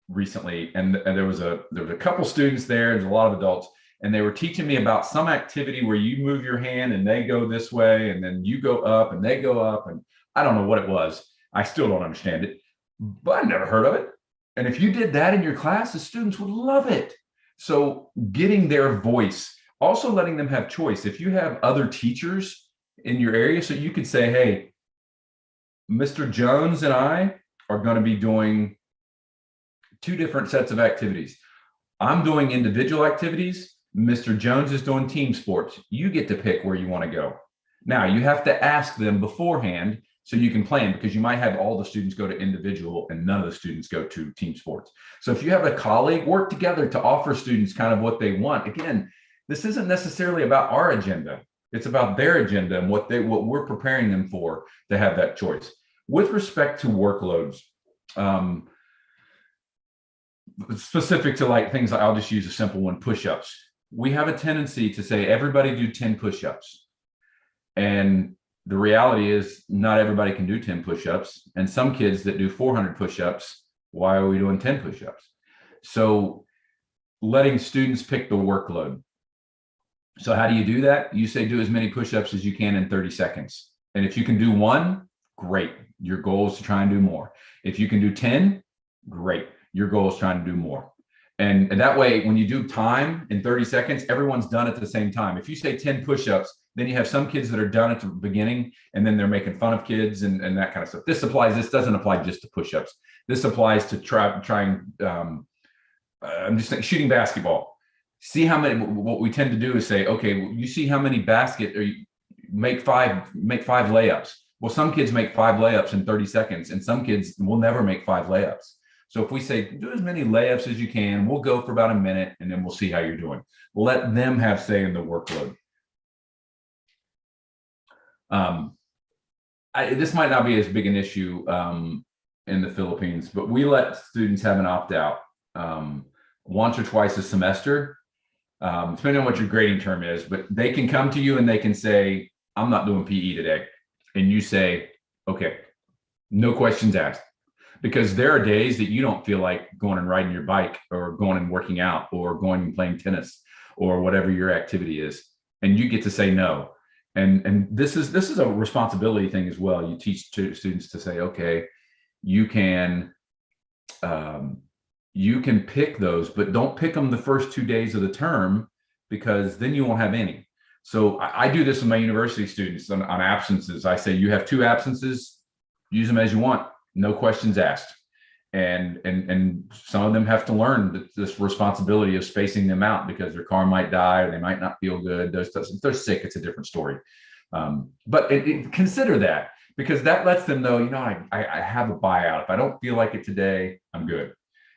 recently, and there was a couple students there. There's a lot of adults, and they were teaching me about some activity where you move your hand and they go this way, and then you go up and they go up, and I don't know what it was. I still don't understand it, but I've never heard of it. And if you did that in your class, the students would love it. So getting their voice, also letting them have choice. If you have other teachers in your area, so you could say, hey, Mr. Jones and I are going to be doing 2 different sets of activities. I'm doing individual activities. Mr. Jones is doing team sports. You get to pick where you want to go. Now, you have to ask them beforehand so you can plan, because you might have all the students go to individual and none of the students go to team sports. So if you have a colleague, work together to offer students kind of what they want. Again, this isn't necessarily about our agenda. It's about their agenda and what we're preparing them for to have that choice. With respect to workloads, specific to like things, I'll just use a simple one, push-ups. We have a tendency to say, everybody do 10 push-ups. And the reality is not everybody can do 10 push-ups. And some kids that do 400 push-ups, why are we doing 10 push-ups? So letting students pick the workload. So how do you do that? You say, do as many push-ups as you can in 30 seconds. And if you can do 1, great. Your goal is to try and do more. If you can do 10, great. Your goal is trying to do more. And that way, when you do time in 30 seconds, everyone's done at the same time. If you say 10 push-ups, then you have some kids that are done at the beginning, and then they're making fun of kids and that kind of stuff. This doesn't apply just to push-ups. This applies to trying, I'm just thinking, shooting basketball. See how many, what we tend to do is say, okay, you see how many or you make five layups. Well, some kids make 5 layups in 30 seconds, and some kids will never make 5 layups. So if we say, do as many layups as you can, we'll go for about a minute, and then we'll see how you're doing. We'll let them have say in the workload. This might not be as big an issue in the Philippines, but we let students have an opt-out once or twice a semester, depending on what your grading term is. But they can come to you and they can say, I'm not doing PE today. And you say, okay, no questions asked. Because there are days that you don't feel like going and riding your bike or going and working out or going and playing tennis or whatever your activity is. And you get to say no. And this is a responsibility thing as well. You teach students to say, okay, you can pick those, but don't pick them the first 2 days of the term, because then you won't have any. So I do this with my university students on absences. I say, you have 2 absences, use them as you want. No questions asked. And some of them have to learn this responsibility of spacing them out, because their car might die or they might not feel good. If they're sick, it's a different story. But consider that, because that lets them know, I have a buyout. If I don't feel like it today, I'm good.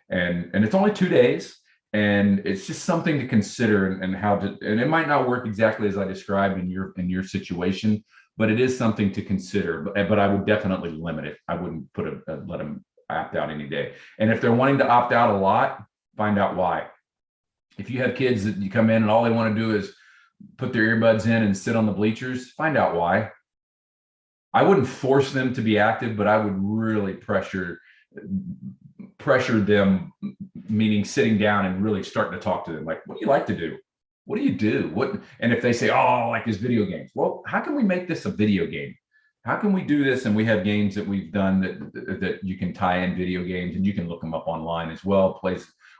And it's only 2 days, and it's just something to consider, and it might not work exactly as I described in your situation, but it is something to consider. But I would definitely limit it. I wouldn't let them opt out any day. And if they're wanting to opt out a lot, find out why. If you have kids that you come in and all they want to do is put their earbuds in and sit on the bleachers, find out why. I wouldn't force them to be active, but I would really pressure them, meaning sitting down and really starting to talk to them. Like, what do you like to do? What do you do? And if they say, oh, I like his video games. Well, how can we make this a video game? How can we do this? And we have games that we've done that you can tie in video games, and you can look them up online as well.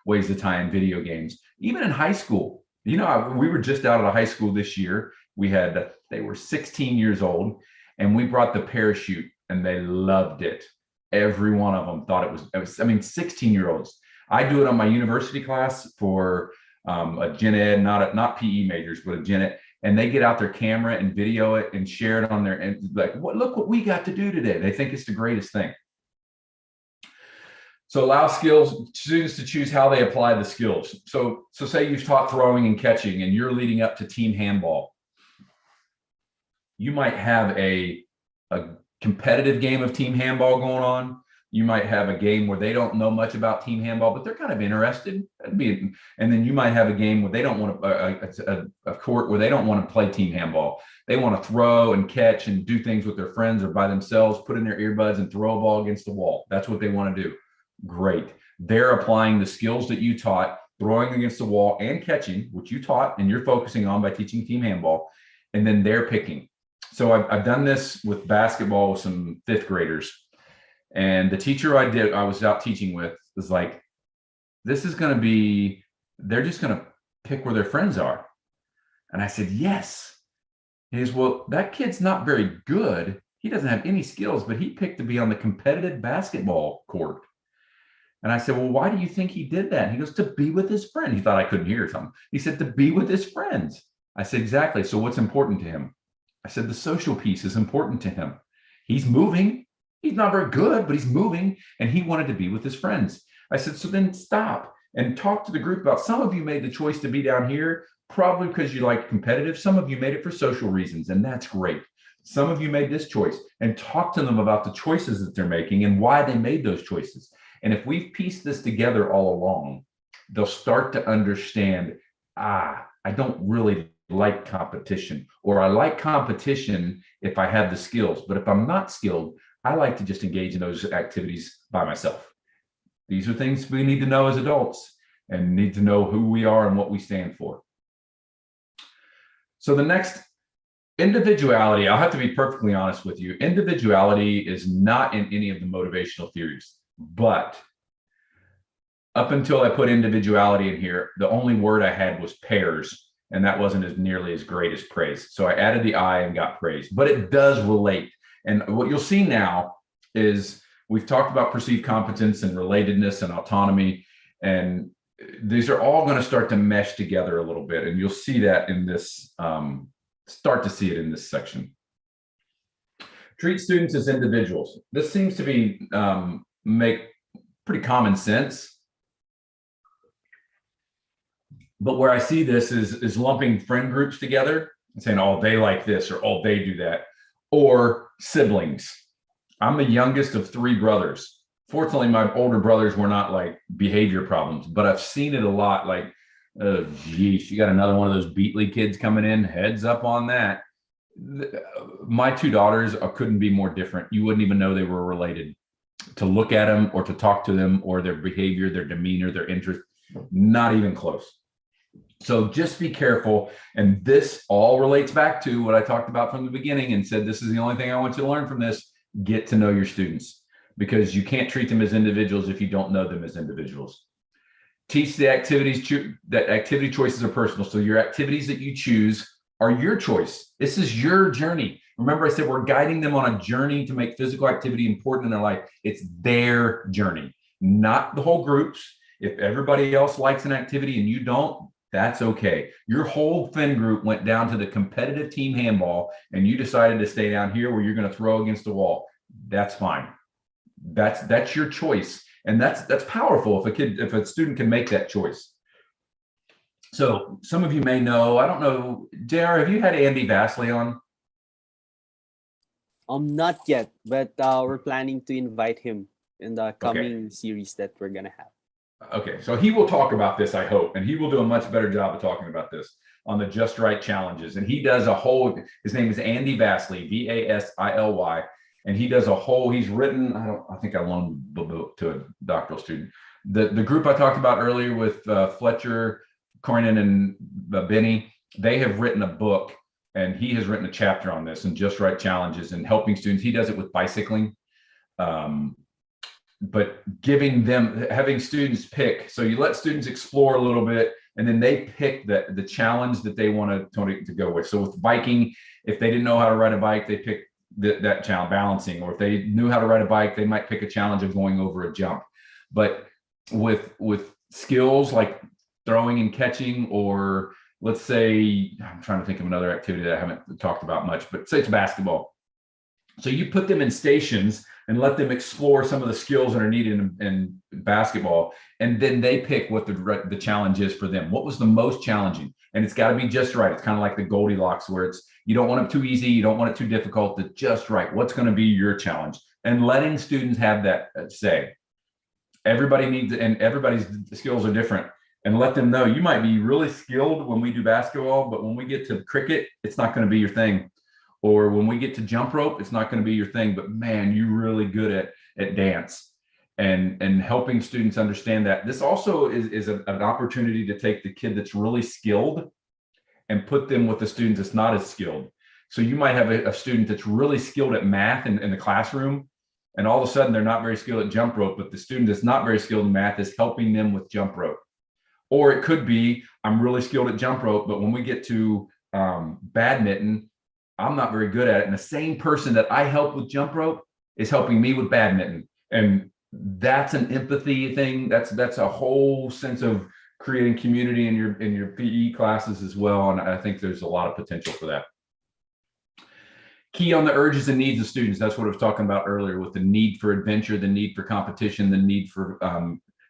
Ways to tie in video games, even in high school. We were just out of the high school this year. They were 16 years old, and we brought the parachute, and they loved it. Every one of them thought it was 16-year-olds. I do it on my university class for a gen ed, not PE majors, but a gen ed. And they get out their camera and video it and share it on their, and like, look what we got to do today. They think it's the greatest thing. So allow students to choose how they apply the skills. So say you've taught throwing and catching, and you're leading up to team handball. You might have a competitive game of team handball going on. You might have a game where they don't know much about team handball, but they're kind of interested. And then you might have a game where they don't want a court where they don't want to play team handball. They want to throw and catch and do things with their friends or by themselves, put in their earbuds and throw a ball against the wall. That's what they want to do. Great. They're applying the skills that you taught, throwing against the wall and catching, which you taught and you're focusing on by teaching team handball. And then they're picking. So I've done this with basketball with some 5th graders. And the teacher I was out teaching with was like, this is going to be, they're just going to pick where their friends are. And I said, yes. He goes, well, that kid's not very good. He doesn't have any skills, but he picked to be on the competitive basketball court. And I said, well, why do you think he did that? And he goes, to be with his friend. He thought I couldn't hear something. He said, to be with his friends. I said, exactly. So what's important to him? I said, the social piece is important to him. He's moving. He's not very good, but he's moving, and he wanted to be with his friends. I said, so then stop and talk to the group about, some of you made the choice to be down here, probably because you like competitive. Some of you made it for social reasons, and that's great. Some of you made this choice, and talk to them about the choices that they're making and why they made those choices. And if we've pieced this together all along, they'll start to understand, I don't really like competition, or I like competition if I have the skills, but if I'm not skilled, I like to just engage in those activities by myself. These are things we need to know as adults and need to know who we are and what we stand for. So the next, individuality, I'll have to be perfectly honest with you. Individuality is not in any of the motivational theories, but up until I put individuality in here, the only word I had was pairs, and that wasn't as nearly as great as praise. So I added the I and got praise, but it does relate. And what you'll see now is we've talked about perceived competence and relatedness and autonomy, and these are all going to start to mesh together a little bit. And you'll see that in this, start to see it in this section. Treat students as individuals. This seems to be make pretty common sense. But where I see this is lumping friend groups together and saying, oh, they like this, or oh, they do that. or siblings. I'm the youngest of 3 brothers. Fortunately, my older brothers were not like behavior problems, but I've seen it a lot. Like, geez, you got another one of those Beighle kids coming in, heads up on that. My 2 daughters couldn't be more different. You wouldn't even know they were related. To look at them or to talk to them or their behavior, their demeanor, their interest, not even close. So just be careful. And this all relates back to what I talked about from the beginning and said, this is the only thing I want you to learn from this. Get to know your students, because you can't treat them as individuals if you don't know them as individuals. Teach the activities, that activity choices are personal. So your activities that you choose are your choice. This is your journey. Remember, I said we're guiding them on a journey to make physical activity important in their life. It's their journey, not the whole group's. If everybody else likes an activity and you don't, that's okay. Your whole Fin group went down to the competitive team handball and you decided to stay down here where you're going to throw against the wall. That's fine. That's your choice. And that's powerful if a student can make that choice. So some of you may know, I don't know, JR, have you had Andy Vassley on? Not yet, but we're planning to invite him in the coming series that we're gonna have. Okay, so he will talk about this, I hope, and he will do a much better job of talking about this on the Just Right challenges. And he does a whole, his name is Andy Vassley, Vasily, and he does a whole, he's written, I think I loaned the book to a doctoral student. The group I talked about earlier with Fletcher, Coynan, and Benny, they have written a book, and he has written a chapter on this and Just Right challenges and helping students. He does it with bicycling. But giving them, having students pick, so you let students explore a little bit and then they pick the challenge that they want to go with. So with biking, if they didn't know how to ride a bike, they pick that challenge, balancing, or if they knew how to ride a bike, they might pick a challenge of going over a jump. But with skills like throwing and catching, or let's say, I'm trying to think of another activity that I haven't talked about much, but say it's basketball. So you put them in stations and let them explore some of the skills that are needed in basketball. And then they pick what the challenge is for them. What was the most challenging? And it's got to be just right. It's kind of like the Goldilocks, where it's, you don't want it too easy, you don't want it too difficult, it's just right. What's going to be your challenge? And letting students have that say. Everybody needs, and everybody's skills are different. And let them know, you might be really skilled when we do basketball, but when we get to cricket, it's not going to be your thing. Or when we get to jump rope, it's not going to be your thing, but man, you're really good at dance. And helping students understand that. This also is an opportunity to take the kid that's really skilled and put them with the student that's not as skilled. So you might have a student that's really skilled at math in the classroom, and all of a sudden they're not very skilled at jump rope, but the student that's not very skilled in math is helping them with jump rope. Or it could be, I'm really skilled at jump rope, but when we get to badminton, I'm not very good at it. And the same person that I help with jump rope is helping me with badminton. And that's an empathy thing. That's a whole sense of creating community in your PE classes as well. And I think there's a lot of potential for that. Key on the urges and needs of students. That's what I was talking about earlier, with the need for adventure, the need for competition, the need for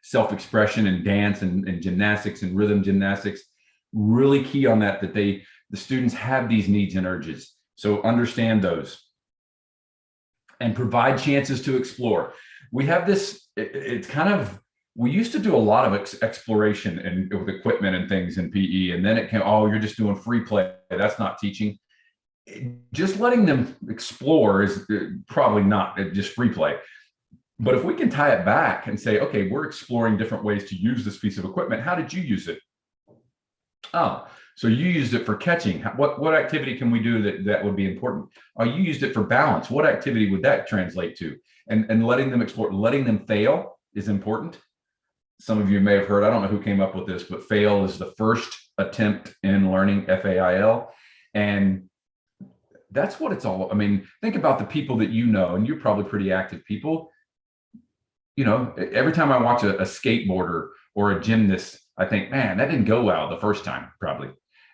self-expression and dance and gymnastics and rhythm gymnastics. Really key on that the students have these needs and urges. So understand those and provide chances to explore. We have this, it's kind of, we used to do a lot of exploration and with equipment and things in PE, and then it came, oh, you're just doing free play. That's not teaching. Just letting them explore is probably not just free play. But if we can tie it back and say, okay, we're exploring different ways to use this piece of equipment. How did you use it? Oh, so you used it for catching. What activity can we do that would be important? Oh, you used it for balance. What activity would that translate to? And letting them explore, letting them fail is important. Some of you may have heard, I don't know who came up with this, but fail is the first attempt in learning, FAIL. And that's what it's all, I mean, think about the people that you know, and you're probably pretty active people. You know, every time I watch a skateboarder or a gymnast, I think, man, that didn't go well the first time, probably.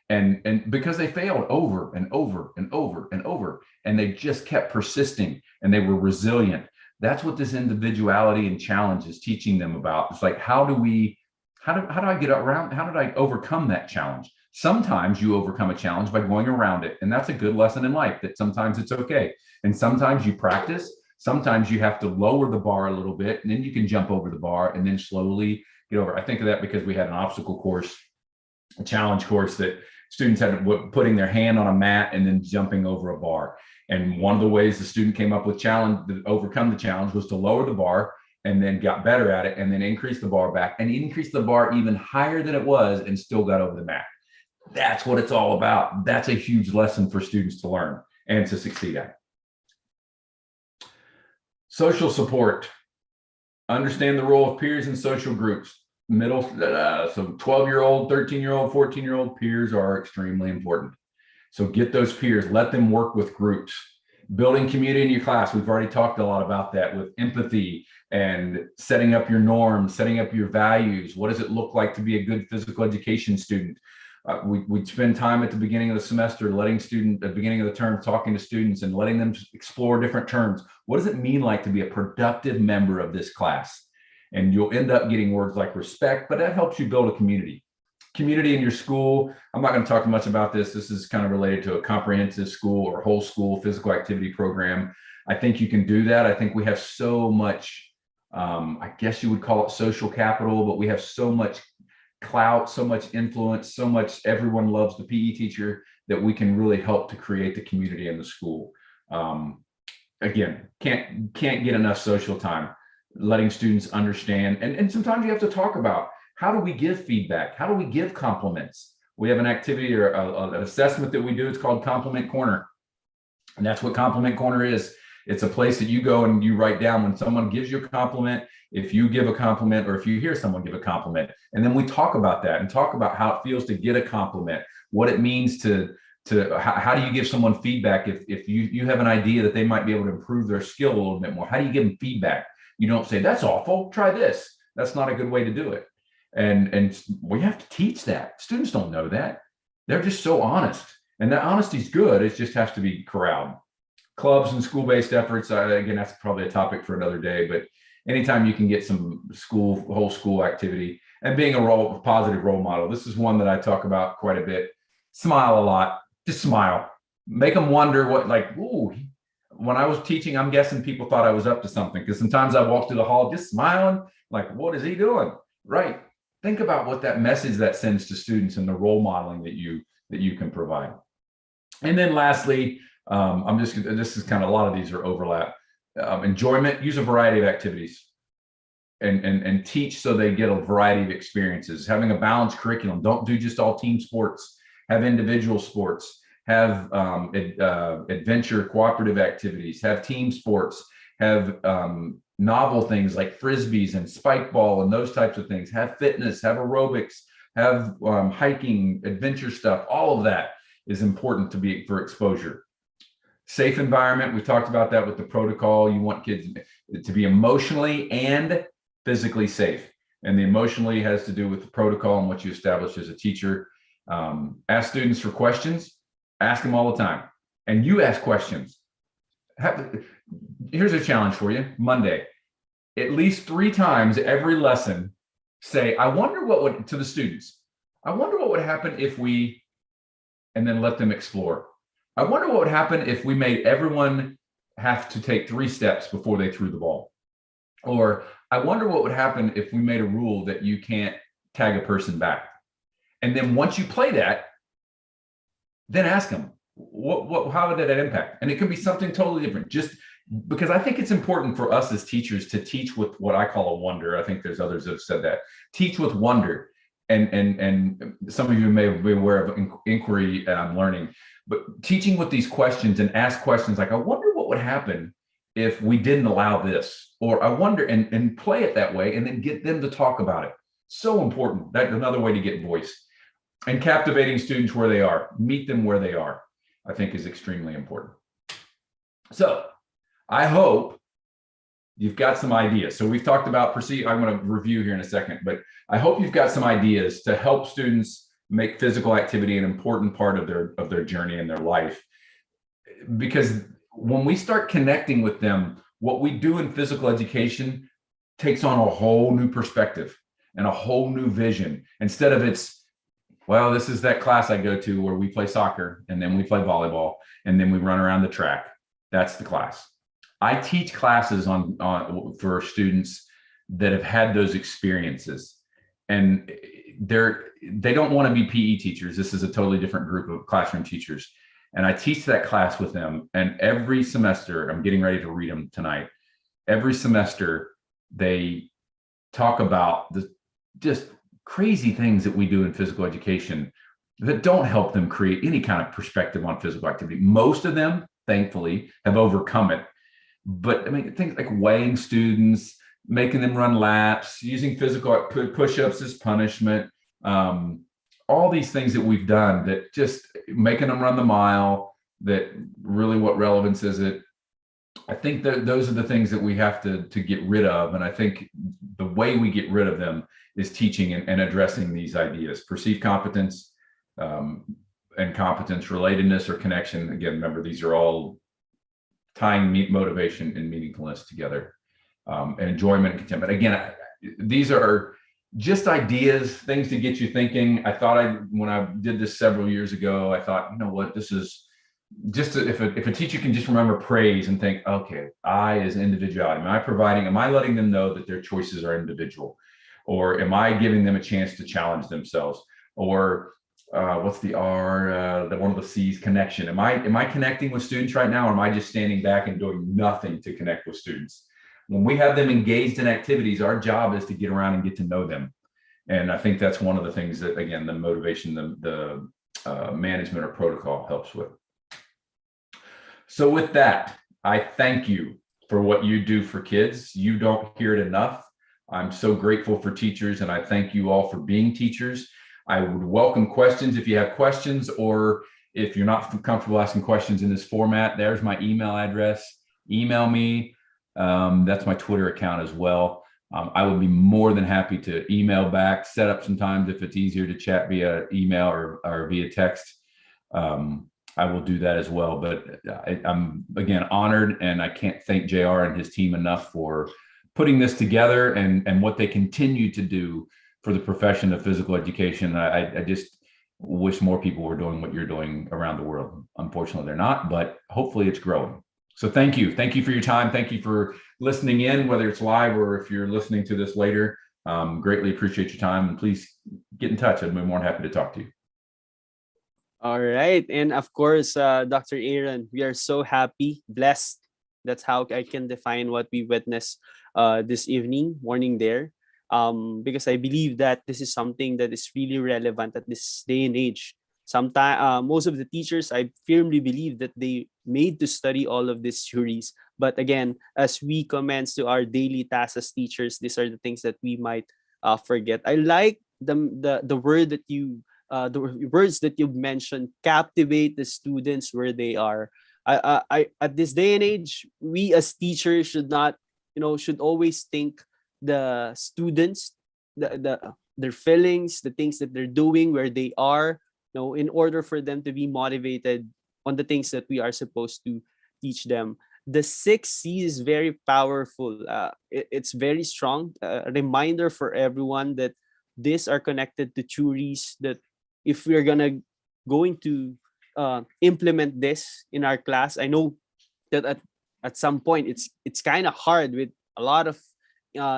And because they failed over and over and over and over, and they just kept persisting and they were resilient. That's what this individuality and challenge is teaching them about. It's like, how do I get around? How did I overcome that challenge? Sometimes you overcome a challenge by going around it. And that's a good lesson in life, that sometimes it's okay. And sometimes you practice. Sometimes you have to lower the bar a little bit, and then you can jump over the bar and then slowly get over. I think of that because we had an obstacle course, a challenge course, that students had putting their hand on a mat and then jumping over a bar. And one of the ways the student came up with challenge to overcome the challenge was to lower the bar, and then got better at it, and then increase the bar back and increase the bar even higher than it was, and still got over the mat. That's what it's all about. That's a huge lesson for students to learn and to succeed at. Social support. Understand the role of peers in social groups. So 12-year-old, 13-year-old, 14-year-old peers are extremely important. So get those peers, let them work with groups. Building community in your class. We've already talked a lot about that, with empathy and setting up your norms, setting up your values. What does it look like to be a good physical education student? We spend time at the beginning of the semester at the beginning of the term, talking to students and letting them explore different terms. What does it mean like to be a productive member of this class? And you'll end up getting words like respect, but that helps you build a community. Community in your school. I'm not going to talk much about this. This is kind of related to a comprehensive school or whole school physical activity program. I think you can do that. I think we have so much, I guess you would call it social capital, but we have so much clout, so much influence, so much everyone loves the PE teacher, that we can really help to create the community in the school. Again, can't get enough social time, letting students understand. And sometimes you have to talk about, how do we give feedback? How do we give compliments? We have an activity or an assessment that we do. It's called Compliment Corner. And that's what Compliment Corner is. It's a place that you go and you write down when someone gives you a compliment, if you give a compliment, or if you hear someone give a compliment. And then we talk about that and talk about how it feels to get a compliment, what it means how do you give someone feedback if you have an idea that they might be able to improve their skill a little bit more. How do you give them feedback? You don't say, that's awful, try this. That's not a good way to do it. And we have to teach that. Students don't know that. They're just so honest. And that honesty is good. It just has to be corralled. Clubs and school-based efforts, again, that's probably a topic for another day, but anytime you can get some whole school activity, and being a positive role model. This is one that I talk about quite a bit. Smile a lot, just smile. Make them wonder ooh, when I was teaching, I'm guessing people thought I was up to something, because sometimes I walk through the hall just smiling, like, what is he doing? Right. Think about what that message that sends to students and the role modeling that you can provide. And then lastly, this is kind of, a lot of these are overlap. Enjoyment, use a variety of activities and teach so they get a variety of experiences. Having a balanced curriculum. Don't do just all team sports. Have individual sports. Have adventure cooperative activities. Have team sports. Have novel things like frisbees and spike ball and those types of things. Have fitness. Have aerobics. Have hiking, adventure stuff. All of that is important for exposure. Safe environment. We talked about that with the protocol. You want kids to be emotionally and physically safe. And the emotionally has to do with the protocol and what you establish as a teacher. Ask students for questions. Ask them all the time. And you ask questions. Here's a challenge for you. Monday, at least 3 times every lesson, say, I wonder what would, to the students, I wonder what would happen if we, and then let them explore. I wonder what would happen if we made everyone have to take 3 steps before they threw the ball. Or I wonder what would happen if we made a rule that you can't tag a person back. And then once you play that, then ask them, how did that impact? And it could be something totally different, just because I think it's important for us as teachers to teach with what I call a wonder. I think there's others that have said that. Teach with wonder. And some of you may be aware of inquiry learning, but teaching with these questions and ask questions like, I wonder what would happen if we didn't allow this, or I wonder, and play it that way, and then get them to talk about it. So important. That's another way to get voice. And captivating students where they are, meet them where they are, I think is extremely important. So I hope you've got some ideas. So we've talked about I'm going to review here in a second, but I hope you've got some ideas to help students make physical activity an important part of their journey in their life. Because when we start connecting with them, what we do in physical education takes on a whole new perspective and a whole new vision. Instead of it's Well, this is that class I go to where we play soccer and then we play volleyball and then we run around the track. That's the class. I teach classes for students that have had those experiences, and they don't want to be PE teachers. This is a totally different group of classroom teachers. And I teach that class with them. And every semester, I'm getting ready to read them tonight. Every semester, they talk about the just crazy things that we do in physical education that don't help them create any kind of perspective on physical activity. Most of them, thankfully, have overcome it. But I mean, things like weighing students, making them run laps, using physical push-ups as punishment, all these things that we've done that just making them run the mile, that really what relevance is it? I think that those are the things that we have to get rid of. And I think the way we get rid of them is teaching and addressing these ideas: perceived competence, and competence, relatedness, or connection. Again, remember, these are all tying motivation and meaningfulness together, and enjoyment and contentment. Again, these are just ideas, things to get you thinking. I thought when I did this several years ago, I thought, you know what, this is just if a teacher can just remember praise and think, okay, I as individuality, am I letting them know that their choices are individual? Or am I giving them a chance to challenge themselves? Or what's the R, one of the C's, connection. Am I connecting with students right now? Or am I just standing back and doing nothing to connect with students? When we have them engaged in activities, our job is to get around and get to know them. And I think that's one of the things that, again, the motivation, the management or protocol helps with. So with that, I thank you for what you do for kids. You don't hear it enough. I'm so grateful for teachers, and I thank you all for being teachers. I would welcome questions if you have questions, or if you're not comfortable asking questions in this format, there's my email address. Email me. That's my Twitter account as well. I would be more than happy to email back, set up some times if it's easier to chat via email or via text. I will do that as well. But I'm, again, honored, and I can't thank JR and his team enough for putting this together and what they continue to do for the profession of physical education. I just wish more people were doing what you're doing around the world. Unfortunately, they're not, but hopefully it's growing. So thank you. Thank you for your time. Thank you for listening in, whether it's live or if you're listening to this later. Greatly appreciate your time, and please get in touch. I'd be more than happy to talk to you. All right. And of course, Dr. Aaron, we are so happy, blessed. That's how I can define what we witnessed this morning there. Because I believe that this is something that is really relevant at this day and age. Sometimes, most of the teachers, I firmly believe that they made to study all of these theories. But again, as we commence to our daily tasks as teachers, these are the things that we might forget. I like the word that the words that you've mentioned: captivate the students where they are. I at this day and age, we as teachers should not, should always think the students, their feelings, the things that they're doing, where they are, in order for them to be motivated on the things that we are supposed to teach them. The 6C is very powerful. It's very strong. A reminder for everyone that these are connected to theories, that if we're going to implement this in our class, I know that at some point it's kind of hard with a lot of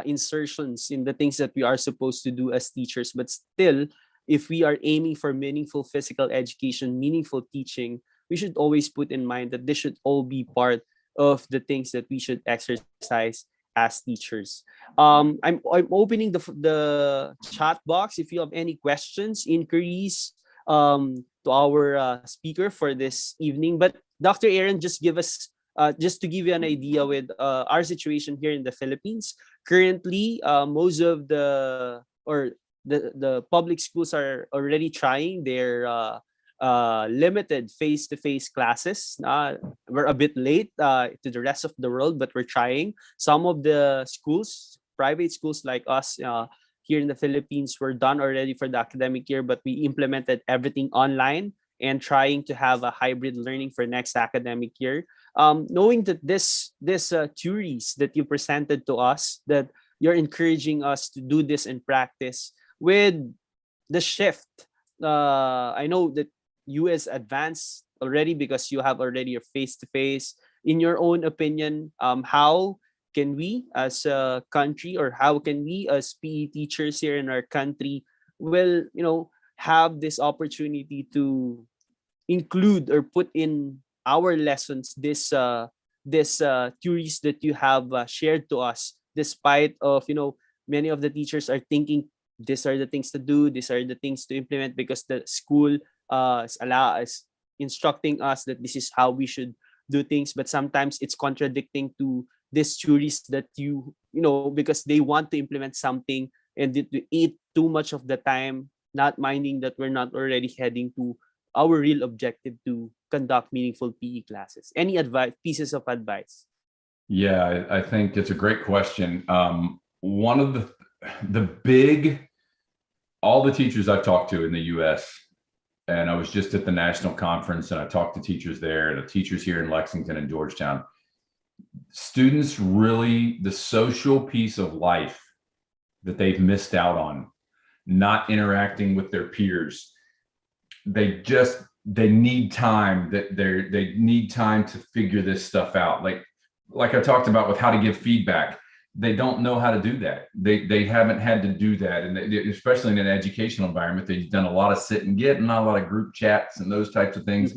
insertions in the things that we are supposed to do as teachers. But still, if we are aiming for meaningful physical education, meaningful teaching, we should always put in mind that this should all be part of the things that we should exercise as teachers. I'm opening the chat box if you have any questions, inquiries to our speaker for this evening. But Dr. Aaron, just to give you an idea with our situation here in the Philippines. Currently, most of the public schools are already trying their limited face-to-face classes. We're a bit late to the rest of the world, but we're trying. Some of the schools, private schools like us here in the Philippines, were done already for the academic year, but we implemented everything online and trying to have a hybrid learning for next academic year. Knowing that this theories that you presented to us, that you're encouraging us to do this in practice, with the shift I know that you is advanced already because you have already a face to face. In your own opinion, how can we as a country, or how can we as PE teachers here in our country will, have this opportunity to include or put in our lessons this theories that you have shared to us, despite of, many of the teachers are thinking these are the things to do, these are the things to implement, because the school is instructing us that this is how we should do things, but sometimes it's contradicting to these theories that because they want to implement something, and they eat too much of the time, not minding that we're not already heading to our real objective to conduct meaningful PE classes. Any advice, pieces of advice? Yeah, I think it's a great question. One of the big, all the teachers I've talked to in the US, and I was just at the national conference and I talked to teachers there and the teachers here in Lexington and Georgetown. Students really, the social piece of life that they've missed out on, not interacting with their peers, they need time, that they need time to figure this stuff out. Like I talked about with how to give feedback, they don't know how to do that. They haven't had to do that, and especially in an educational environment, they've done a lot of sit and get and not a lot of group chats and those types of things.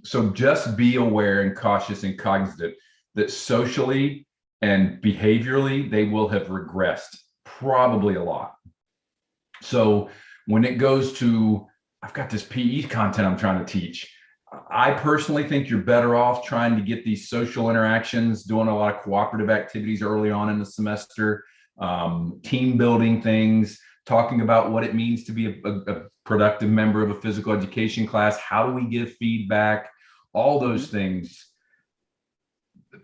So just be aware and cautious and cognizant that socially and behaviorally they will have regressed probably a lot. So when it goes to, I've got this PE content I'm trying to teach, I personally think you're better off trying to get these social interactions, doing a lot of cooperative activities early on in the semester, team building things, talking about what it means to be a productive member of a physical education class. How do we give feedback? All those things.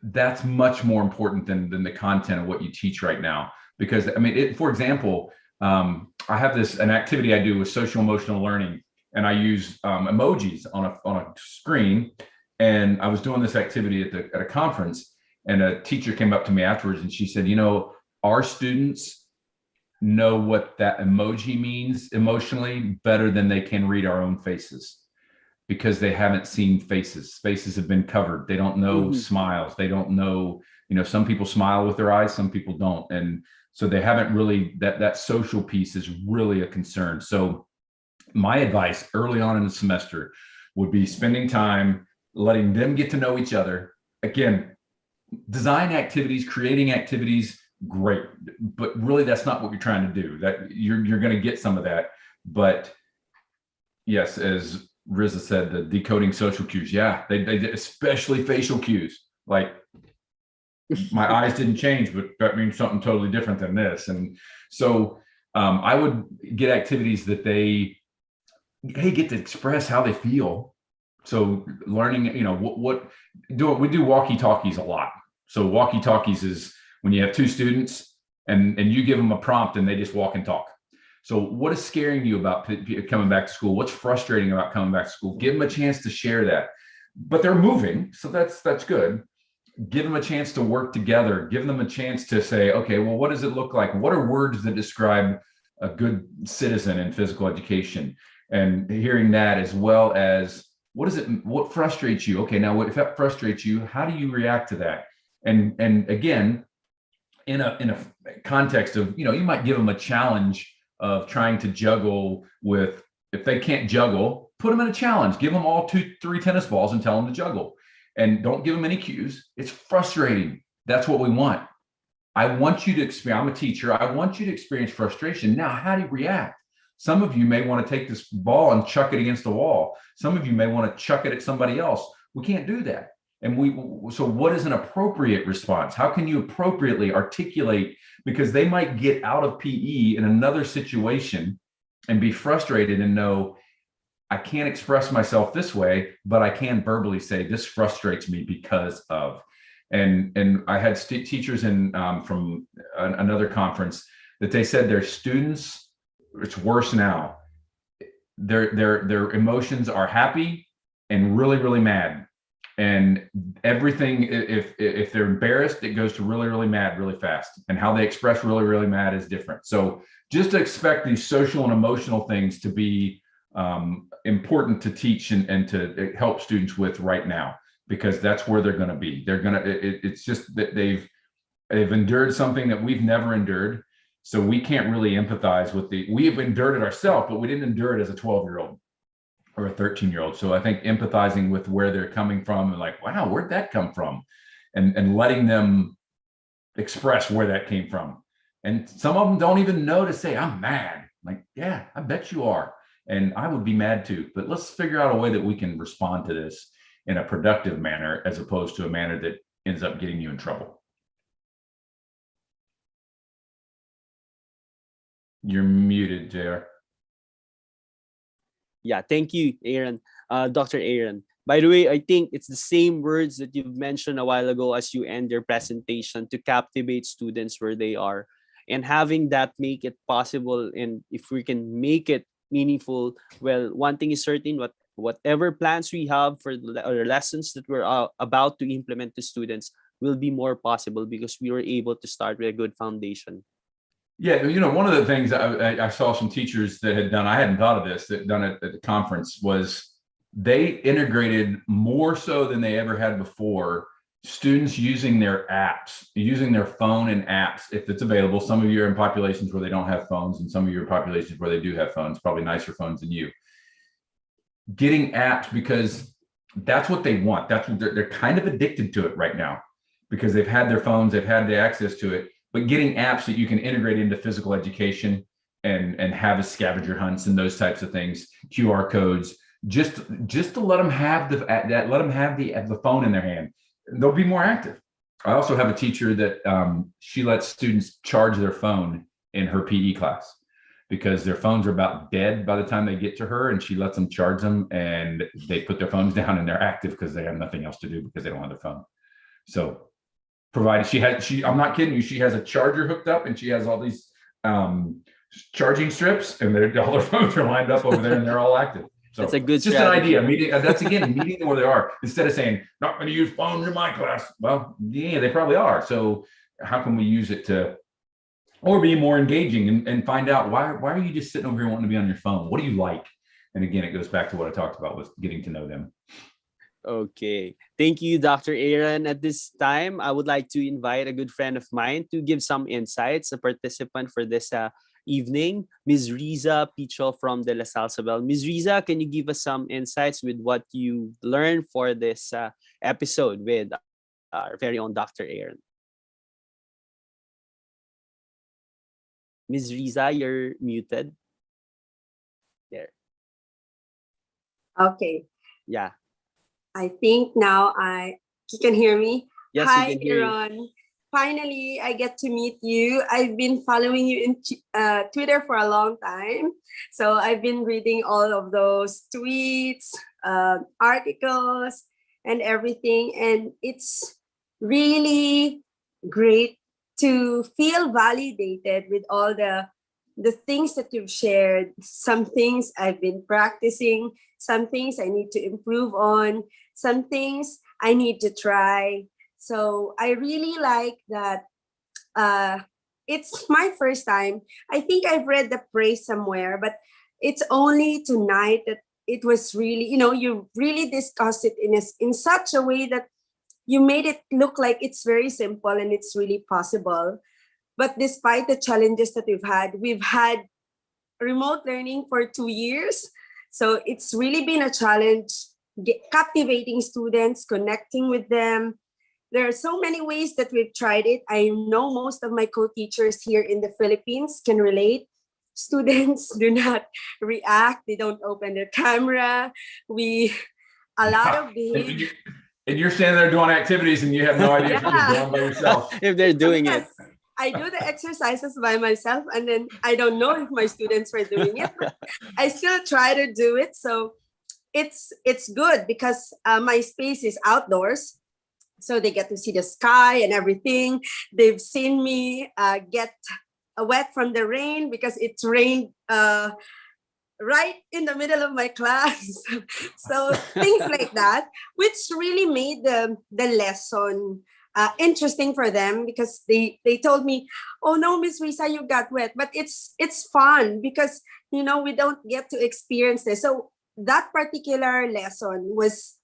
That's much more important than the content of what you teach right now. Because I mean, for example, I have an activity I do with social emotional learning, and I use emojis on a screen. And I was doing this activity at a conference, and a teacher came up to me afterwards and she said, our students know what that emoji means emotionally better than they can read our own faces, because they haven't seen faces. Faces have been covered. They don't know smiles. They don't know, some people smile with their eyes, some people don't. And so they haven't really, that social piece is really a concern. So my advice early on in the semester would be spending time letting them get to know each other. Again, design activities, creating activities, great, but really that's not what you're trying to do. That you're going to get some of that, but yes, as Riza said, the decoding social cues. Yeah, they especially facial cues. Like my eyes didn't change, but that means something totally different than this. And so I would get activities that they get to express how they feel. So learning, we do walkie-talkies a lot. So walkie-talkies is when you have two students and you give them a prompt and they just walk and talk. So what is scaring you about coming back to school? What's frustrating about coming back to school? Give them a chance to share that. But they're moving, so that's good. Give them a chance to work together. Give them a chance to say, okay, well, what does it look like? What are words that describe a good citizen in physical education? And hearing that, as well as what frustrates you? Okay, now if that frustrates you, how do you react to that? And again, in a context of, you might give them a challenge of trying to juggle with, if they can't juggle, put them in a challenge, give them all 2-3 tennis balls and tell them to juggle, and don't give them any cues. It's frustrating. That's what we want. I want you to experience, I'm a teacher, I want you to experience frustration. Now, how do you react? Some of you may want to take this ball and chuck it against the wall. Some of you may want to chuck it at somebody else. We can't do that. And so what is an appropriate response? How can you appropriately articulate? Because they might get out of PE in another situation and be frustrated and know, I can't express myself this way, but I can verbally say, this frustrates me because of. And I had teachers from another conference that they said their students, it's worse now. Their emotions are happy and really, really mad. And everything, if they're embarrassed, it goes to really, really mad really fast. And how they express really, really mad is different. So just to expect these social and emotional things to be important to teach and to help students with right now, because that's where they're going to be. It's just that they've endured something that we've never endured. So we can't really empathize with we have endured it ourselves, but we didn't endure it as a 12-year-old or a 13-year-old. So I think empathizing with where they're coming from and like, wow, where'd that come from? And letting them express where that came from. And some of them don't even know to say, I'm mad. Like, yeah, I bet you are. And I would be mad too. But let's figure out a way that we can respond to this in a productive manner, as opposed to a manner that ends up getting you in trouble. You're muted, JR. Yeah, thank you, Aaron. Dr. Aaron. By the way, I think it's the same words that you've mentioned a while ago as you end your presentation, to captivate students where they are, and having that make it possible. And if we can make it meaningful, well, one thing is certain: whatever plans we have for the lessons that we're about to implement to students will be more possible, because we were able to start with a good foundation. Yeah, one of the things I saw some teachers that had done, I hadn't thought of this, that done it at the conference, was they integrated more so than they ever had before, students using their apps, using their phone and apps, if it's available. Some of you are in populations where they don't have phones, and some of you are in populations where they do have phones, probably nicer phones than you. Getting apps, because that's what they want. That's what they're kind of addicted to it right now, because they've had their phones, they've had the access to it. But getting apps that you can integrate into physical education and have as scavenger hunts and those types of things, QR codes, just to let them have the phone in their hand, they'll be more active. I also have a teacher that she lets students charge their phone in her PE class, because their phones are about dead by the time they get to her, and she lets them charge them, and they put their phones down and they're active because they have nothing else to do because they don't have their phone. So provided I'm not kidding you, she has a charger hooked up, and she has all these charging strips, and all their phones are lined up over there, and they're all active. So that's a good just strategy. an idea. That's again meeting them where they are, instead of saying, not going to use phones in my class. Well, yeah, they probably are. So how can we use it to, or be more engaging and find out why are you just sitting over here wanting to be on your phone? What do you like? And again, it goes back to what I talked about with getting to know them. Okay. Thank you, Dr. Aaron. At this time, I would like to invite a good friend of mine to give some insights, a participant for this evening, Ms. Riza Picho from De La Salsabel. Ms. Riza, can you give us some insights with what you learned for this episode with our very own Dr. Aaron? Ms. Riza, you're muted. There. Okay. Yeah. I think now you can hear me. Yes, Hi, we can hear you. Aaron. Finally, I get to meet you. I've been following you in Twitter for a long time. So I've been reading all of those tweets, articles, and everything. And it's really great to feel validated with all the things that you've shared. Some things I've been practicing, some things I need to improve on, some things I need to try. So I really like that. It's my first time. I think I've read the praise somewhere, but it's only tonight that it was really, you really discussed it in such a way that you made it look like it's very simple and it's really possible. But despite the challenges that we've had remote learning for 2 years. So it's really been a challenge, captivating students, connecting with them. There are so many ways that we've tried it. I know most of my co-teachers here in the Philippines can relate. Students do not react. They don't open their camera. A lot of behavior. And you're standing there doing activities and you have no idea if you're just doing by yourself. If they're doing Yes, it. I do the exercises by myself, and then I don't know if my students were doing it, but I still try to do it. So it's good because my space is outdoors. So they get to see the sky and everything. They've seen me get wet from the rain because it's rained right in the middle of my class. So things like that, which really made the lesson interesting for them because they told me, "Oh no, Miss Risa, you got wet," but it's fun because we don't get to experience this. So that particular lesson was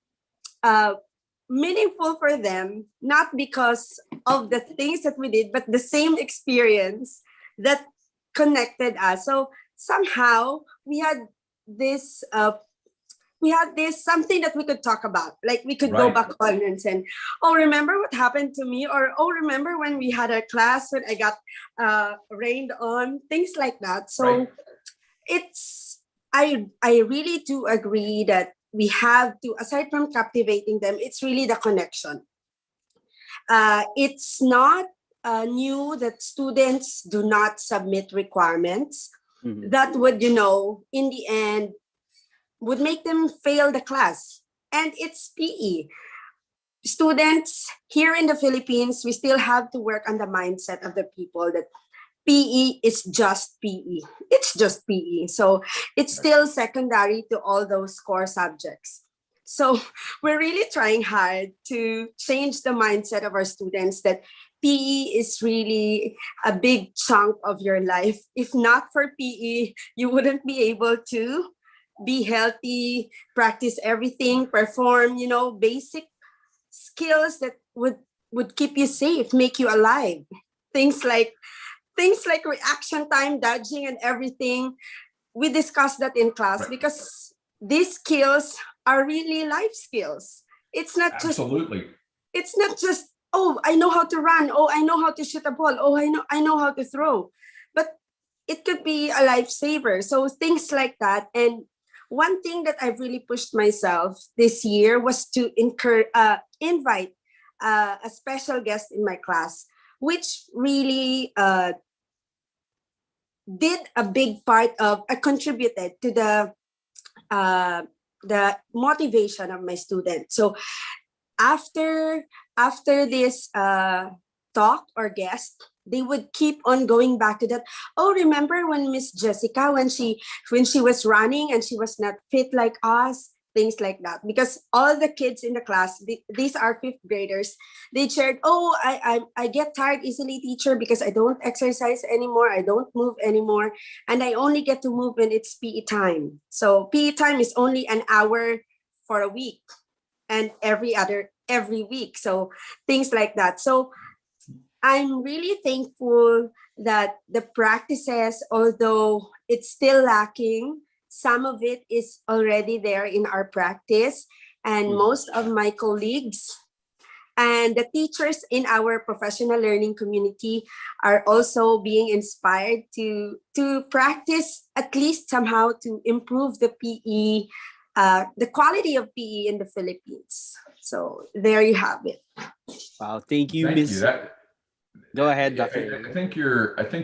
meaningful for them, not because of the things that we did, but the same experience that connected us. So somehow this we had this something that we could talk about. Like we could go Right. back on and say, "Oh, remember what happened to me?" Or, "Oh, remember when we had a class when I got rained on?" Things like that. So Right. I really do agree that we have to, aside from captivating them, it's really the connection. It's not new that students do not submit requirements. Mhm. That would, in the end, would make them fail the class. And it's PE. Students here in the Philippines, we still have to work on the mindset of the people that PE is just PE. It's just PE. So it's still secondary to all those core subjects. So we're really trying hard to change the mindset of our students that PE is really a big chunk of your life. If not for PE, you wouldn't be able to be healthy, practice everything, perform, basic skills that would keep you safe, make you alive. Things like reaction time, dodging, and everything. We discussed that in class Right. because these skills are really life skills. It's not just Absolutely. oh, I know how to run. Oh, I know how to shoot a ball. Oh, I know how to throw. But it could be a lifesaver. So things like that. And one thing that I've really pushed myself this year was to invite a special guest in my class, which really did a big part of, contributed to the motivation of my students. So after this talk or guest, they would keep on going back to that. "Oh, remember when Miss Jessica, when she was running and she was not fit like us?" Things like that. Because all the kids in the class, these are fifth graders, they shared, "Oh, I get tired easily, teacher, because I don't exercise anymore. I don't move anymore. And I only get to move when it's PE time." So PE time is only an hour for a week and every week. So things like that. So I'm really thankful that the practices, although it's still lacking, some of it is already there in our practice. And most of my colleagues and the teachers in our professional learning community are also being inspired to practice, at least somehow, to improve the PE, the quality of PE in the Philippines. So there you have it. Wow, thank you, Thank you. Miss. Go ahead, Dr. I think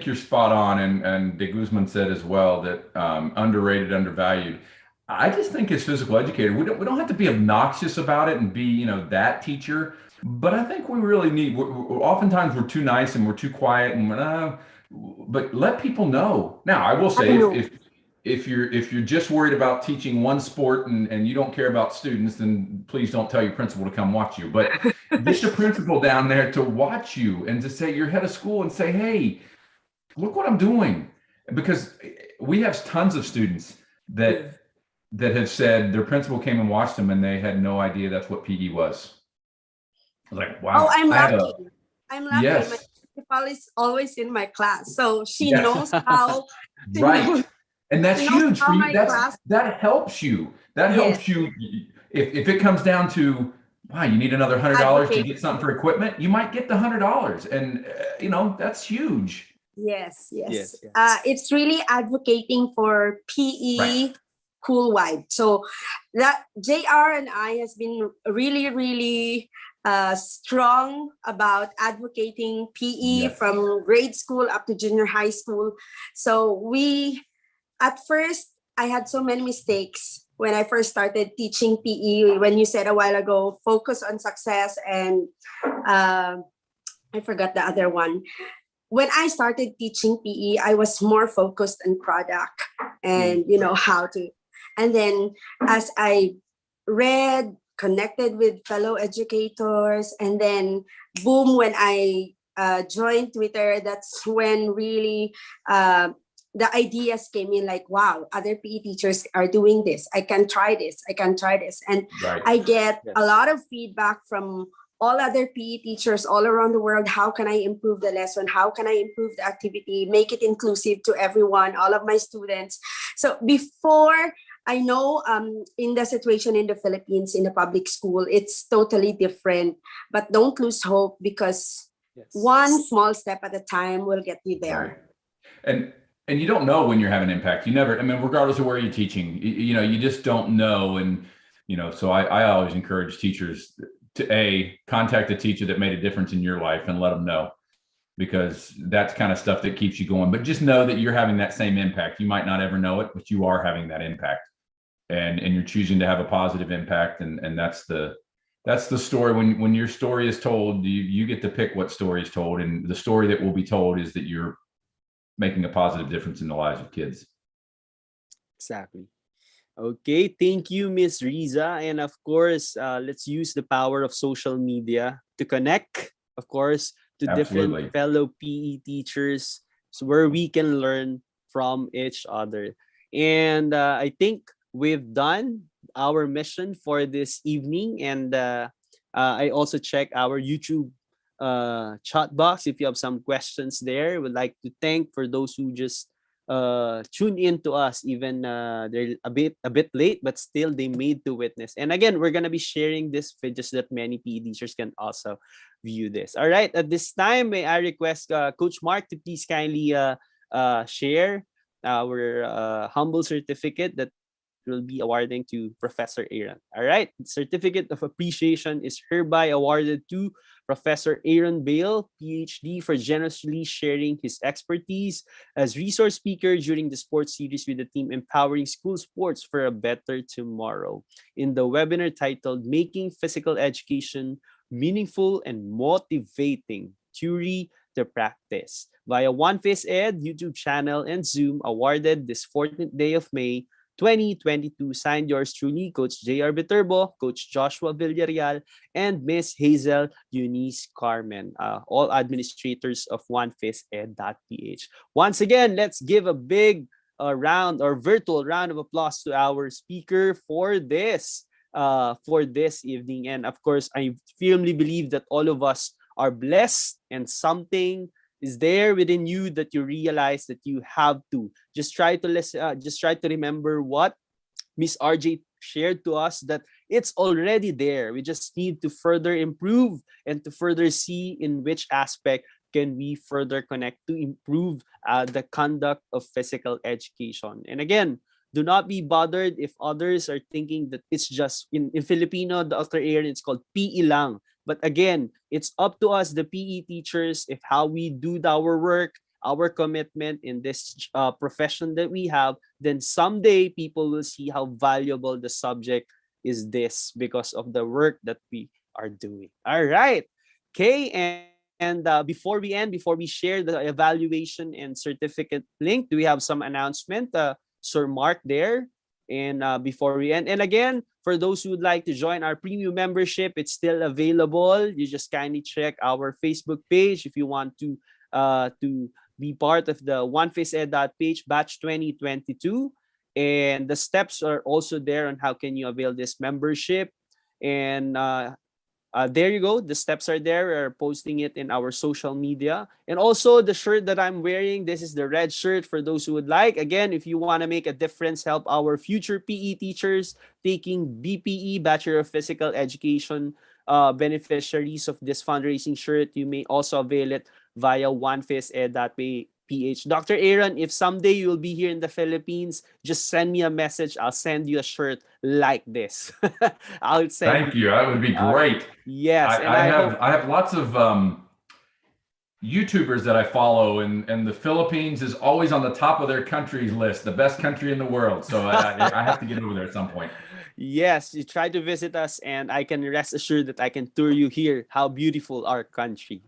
you're spot on, and De Guzman said as well that underrated, undervalued. I just think as physical educator, we don't have to be obnoxious about it and be that teacher, but I think we really need. Oftentimes we're too nice and we're too quiet, and but let people know. Now, I will say if you're just worried about teaching one sport and you don't care about students, then please don't tell your principal to come watch you. But get your principal down there to watch you and to say, you're head of school, and say, "Hey, look what I'm doing." Because we have tons of students that have said their principal came and watched them and they had no idea that's what PE was. Like, wow. Oh, I'm lucky. I'm lucky. Yes. My principal is always in my class, so she Yes. knows how to Right. And that's huge for you. That helps you. That helps you. If it comes down to, wow, you need another $100 to get something for equipment, you might get the $100, and that's huge. Yes. It's really advocating for PE school-wide. So that JR and I has been really, really strong about advocating PE from grade school up to junior high school. So at first, I had so many mistakes when I first started teaching PE. When you said a while ago, focus on success, and I forgot the other one. When I started teaching PE, I was more focused on product and how to. And then as I read, connected with fellow educators, and then boom when I joined Twitter. That's when really the ideas came in, like, wow, other PE teachers are doing this. I can try this. I can try this. And Right. I get Yes. a lot of feedback from all other PE teachers all around the world. How can I improve the lesson? How can I improve the activity? Make it inclusive to everyone, all of my students. So before, I know in the situation in the Philippines, in the public school, it's totally different. But don't lose hope, because Yes. one small step at a time will get you Right. there. And you don't know when you're having impact. You never, I mean, regardless of where you're teaching, you know, you just don't know. And, you know, so I always encourage teachers to contact a teacher that made a difference in your life and let them know, because that's kind of stuff that keeps you going. But just know that you're having that same impact. You might not ever know it, but you are having that impact, and you're choosing to have a positive impact. And that's the story. When your story is told, you get to pick what story is told, and the story that will be told is that you're making a positive difference in the lives of kids. Exactly. Okay, thank you, Miss Riza. And of course, let's use the power of social media to connect, of course, to Absolutely. different fellow PE teachers, so where we can learn from each other. And I think we've done our mission for this evening. And I also check our YouTube chat box. If you have some questions there, would like to thank for those who just tune in to us, even they're a bit late, but still they made to witness. And again, we're gonna be sharing this videos that many PE teachers can also view this. All right, at this time, may I request Coach Mark to please kindly share our humble certificate that will be awarding to Professor Aaron. All right, certificate of appreciation is hereby awarded to Professor Aaron Beighle, PhD, for generously sharing his expertise as resource speaker during the sports series with the team Empowering School Sports for a Better Tomorrow in the webinar titled Making Physical Education Meaningful and Motivating, Theory to Practice, via 1PhysEd YouTube channel and Zoom, awarded this 14th day of May 2022. Signed, yours truly, Coach J.R. Viterbo, Coach Joshua Villarreal, and Miss Hazel Eunice Carmen, all administrators of 1PhysEd.Ph. Once again, let's give a big round or virtual round of applause to our speaker for this evening. And of course, I firmly believe that all of us are blessed, and something is there within you that you realize that you have to just try to listen, just try to remember what Miss RJ shared to us, that it's already there. We just need to further improve and to further see in which aspect can we further connect to improve the conduct of physical education. And again, do not be bothered if others are thinking that it's just in Filipino, Dr. Aaron, it's called PE lang. But again, it's up to us, the PE teachers, if how we do our work, our commitment in this profession that we have, then someday people will see how valuable the subject is this because of the work that we are doing. All right. Okay. And before we end, before we share the evaluation and certificate link, do we have some announcement? Sir Mark there. And before we end, and again, for those who would like to join our premium membership, it's still available. You just kindly check our Facebook page if you want to be part of the 1PhysEd.Ph batch 2022. And the steps are also there on how can you avail this membership. And there you go. The steps are there. We're posting it in our social media. And also the shirt that I'm wearing, this is the red shirt for those who would like. Again, if you want to make a difference, help our future PE teachers taking BPE, Bachelor of Physical Education, beneficiaries of this fundraising shirt, you may also avail it via 1PhysEd.Ph. Dr. Aaron, if someday you'll be here in the Philippines, just send me a message. I'll send you a shirt like this. I'll send Thank you. That would be great. Yes, and I have lots of YouTubers that I follow, and the Philippines is always on the top of their countries list, the best country in the world. So I have to get over there at some point. Yes, you try to visit us, and I can rest assured that I can tour you here. How beautiful our country.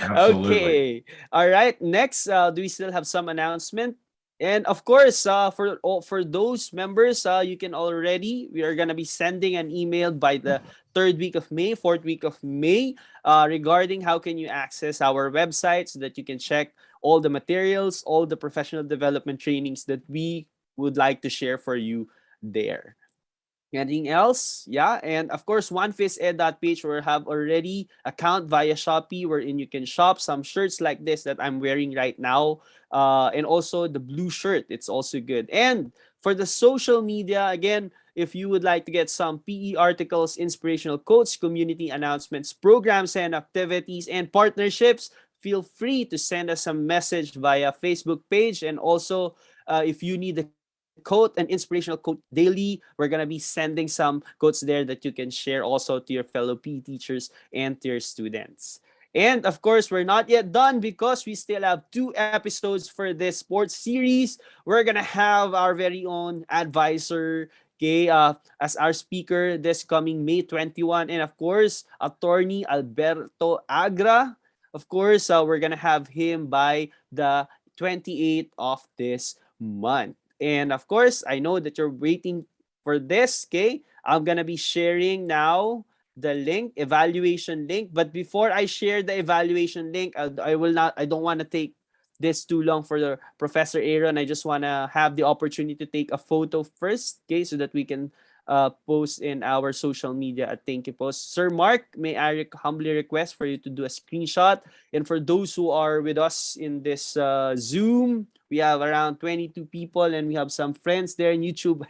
Absolutely. Okay. All right. Next, do we still have some announcement? And of course, for those members, you can already, we are gonna be sending an email by the third week of May, fourth week of May, regarding how can you access our website so that you can check all the materials, all the professional development trainings that we would like to share for you there. Anything else? Yeah, and of course, 1PhysEd.Ph will have already account via Shopee wherein you can shop some shirts like this that I'm wearing right now, and also the blue shirt. It's also good. And for the social media, again, if you would like to get some PE articles, inspirational quotes, community announcements, programs and activities, and partnerships, feel free to send us a message via Facebook page. And also, if you need the quote, an inspirational quote daily, we're going to be sending some quotes there that you can share also to your fellow PE teachers and to your students. And of course, we're not yet done because we still have 2 episodes for this sports series. We're going to have our very own advisor, okay, as our speaker this coming May 21. And of course, attorney Alberto Agra. Of course, we're going to have him by the 28th of this month. And of course, I know that you're waiting for this, okay? I'm gonna be sharing now the link, evaluation link. But before I share the evaluation link, I don't want to take this too long for the Professor Aaron. I just want to have the opportunity to take a photo first, okay, so that we can post in our social media at Thank You Post. Sir Mark, may I humbly request for you to do a screenshot. And for those who are with us in this Zoom, we have around 22 people and we have some friends there in YouTube.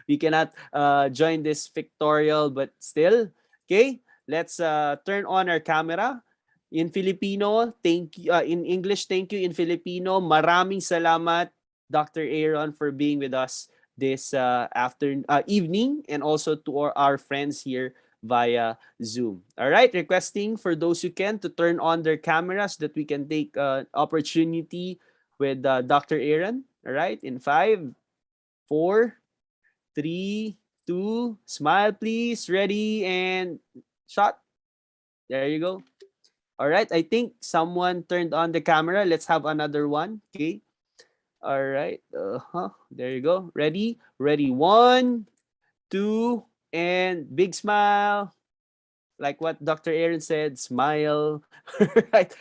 We cannot join this pictorial, but still, okay, let's turn on our camera. In Filipino, thank you. In English, thank you. In Filipino, maraming salamat, Dr. Aaron, for being with us this evening, and also to our friends here via Zoom. All right, requesting for those who can to turn on their cameras that we can take opportunity with Dr. Aaron. All right, in 5, 4, 3, 2, smile please, ready, and shot. There you go. All right, I think someone turned on the camera. Let's have another one. Okay. All right. There you go. Ready? Ready. 1, 2, and big smile. Like what Dr. Aaron said, smile. Right.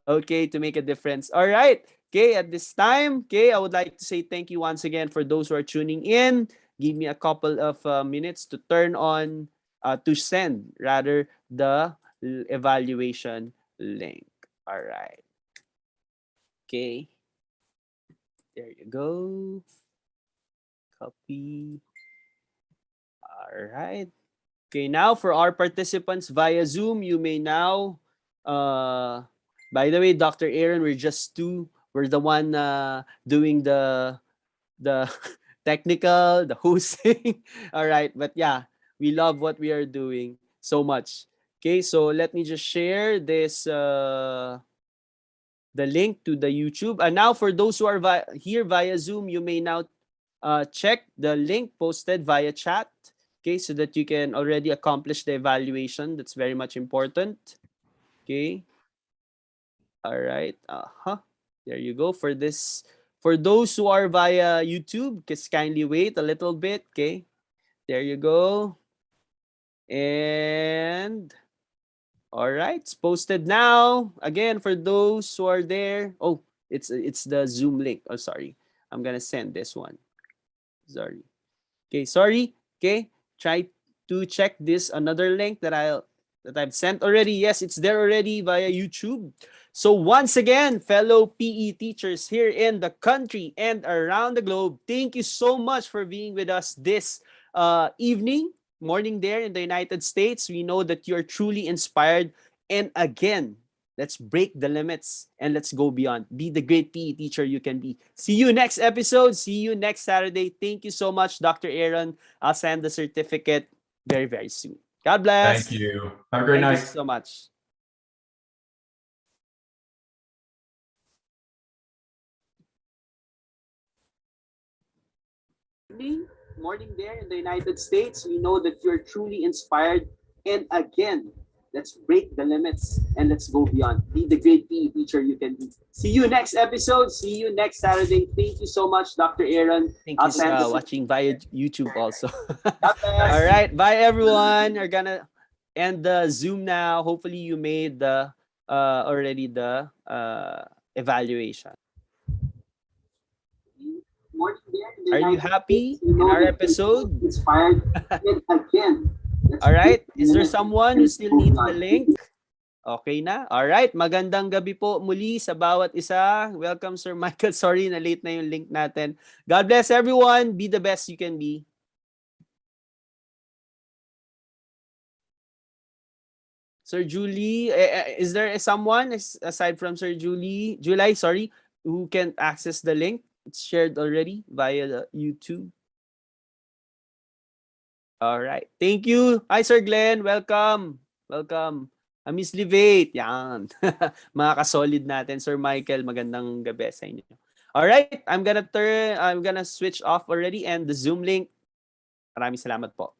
Okay, to make a difference. All right. Okay, at this time, okay, I would like to say thank you once again for those who are tuning in. Give me a couple of minutes to turn on, to send rather the evaluation link. All right. Okay. There you go. Copy. All right. Okay, now for our participants via Zoom, you may now, by the way, Dr. Aaron, we're just two. We're the one doing the technical, the hosting. All right, but yeah, we love what we are doing so much. Okay, so let me just share this the link to the YouTube. And now for those who are here via Zoom, you may now check the link posted via chat, okay, so that you can already accomplish the evaluation. That's very much important. Okay. All right. There you go. For this, for those who are via YouTube, just kindly wait a little bit. Okay. There you go. And all right, it's posted now. Again, for those who are there. Oh, it's the Zoom link. Oh, sorry. I'm gonna send this one. Sorry. Okay, sorry. Okay, try to check this another link that I've sent already. Yes, it's there already via YouTube. So once again, fellow PE teachers here in the country and around the globe, thank you so much for being with us this morning there in the United States. We know that you're truly inspired. And again, let's break the limits and let's go beyond. Be the great PE teacher you can be. See you next episode. See you next Saturday. Thank you so much, Dr. Aaron. I'll send the certificate very, very soon. God bless. Thank you. Have a great Thank you night. so much. Morning there in the United States. We know that you're truly inspired. And again, Let's break the limits and let's go beyond. Be the great PE teacher you can be. See you next episode. See you next Saturday. Thank you so much, Dr. Aaron. Thank I'll you send this- watching via YouTube also. God bless. All right, bye everyone. We're gonna end the Zoom now. Hopefully you made the already the evaluation. Morning there, Are you happy in our episode? Inspired yet again. All right. Is there someone who still needs the link? Okay na? All right. Magandang gabi po muli sa bawat isa. Welcome, Sir Michael. Sorry na late na yung link natin. God bless everyone. Be the best you can be. Sir Julie, is there someone aside from Sir Julie, sorry, who can access the link? It's shared already via the YouTube. All right. Thank you. Hi, Sir Glenn. Welcome. Welcome. Miss Livate. Yan. Mga kasolid natin. Sir Michael, magandang gabi sa inyo. All right. I'm gonna switch off already and the Zoom link. Maraming salamat po.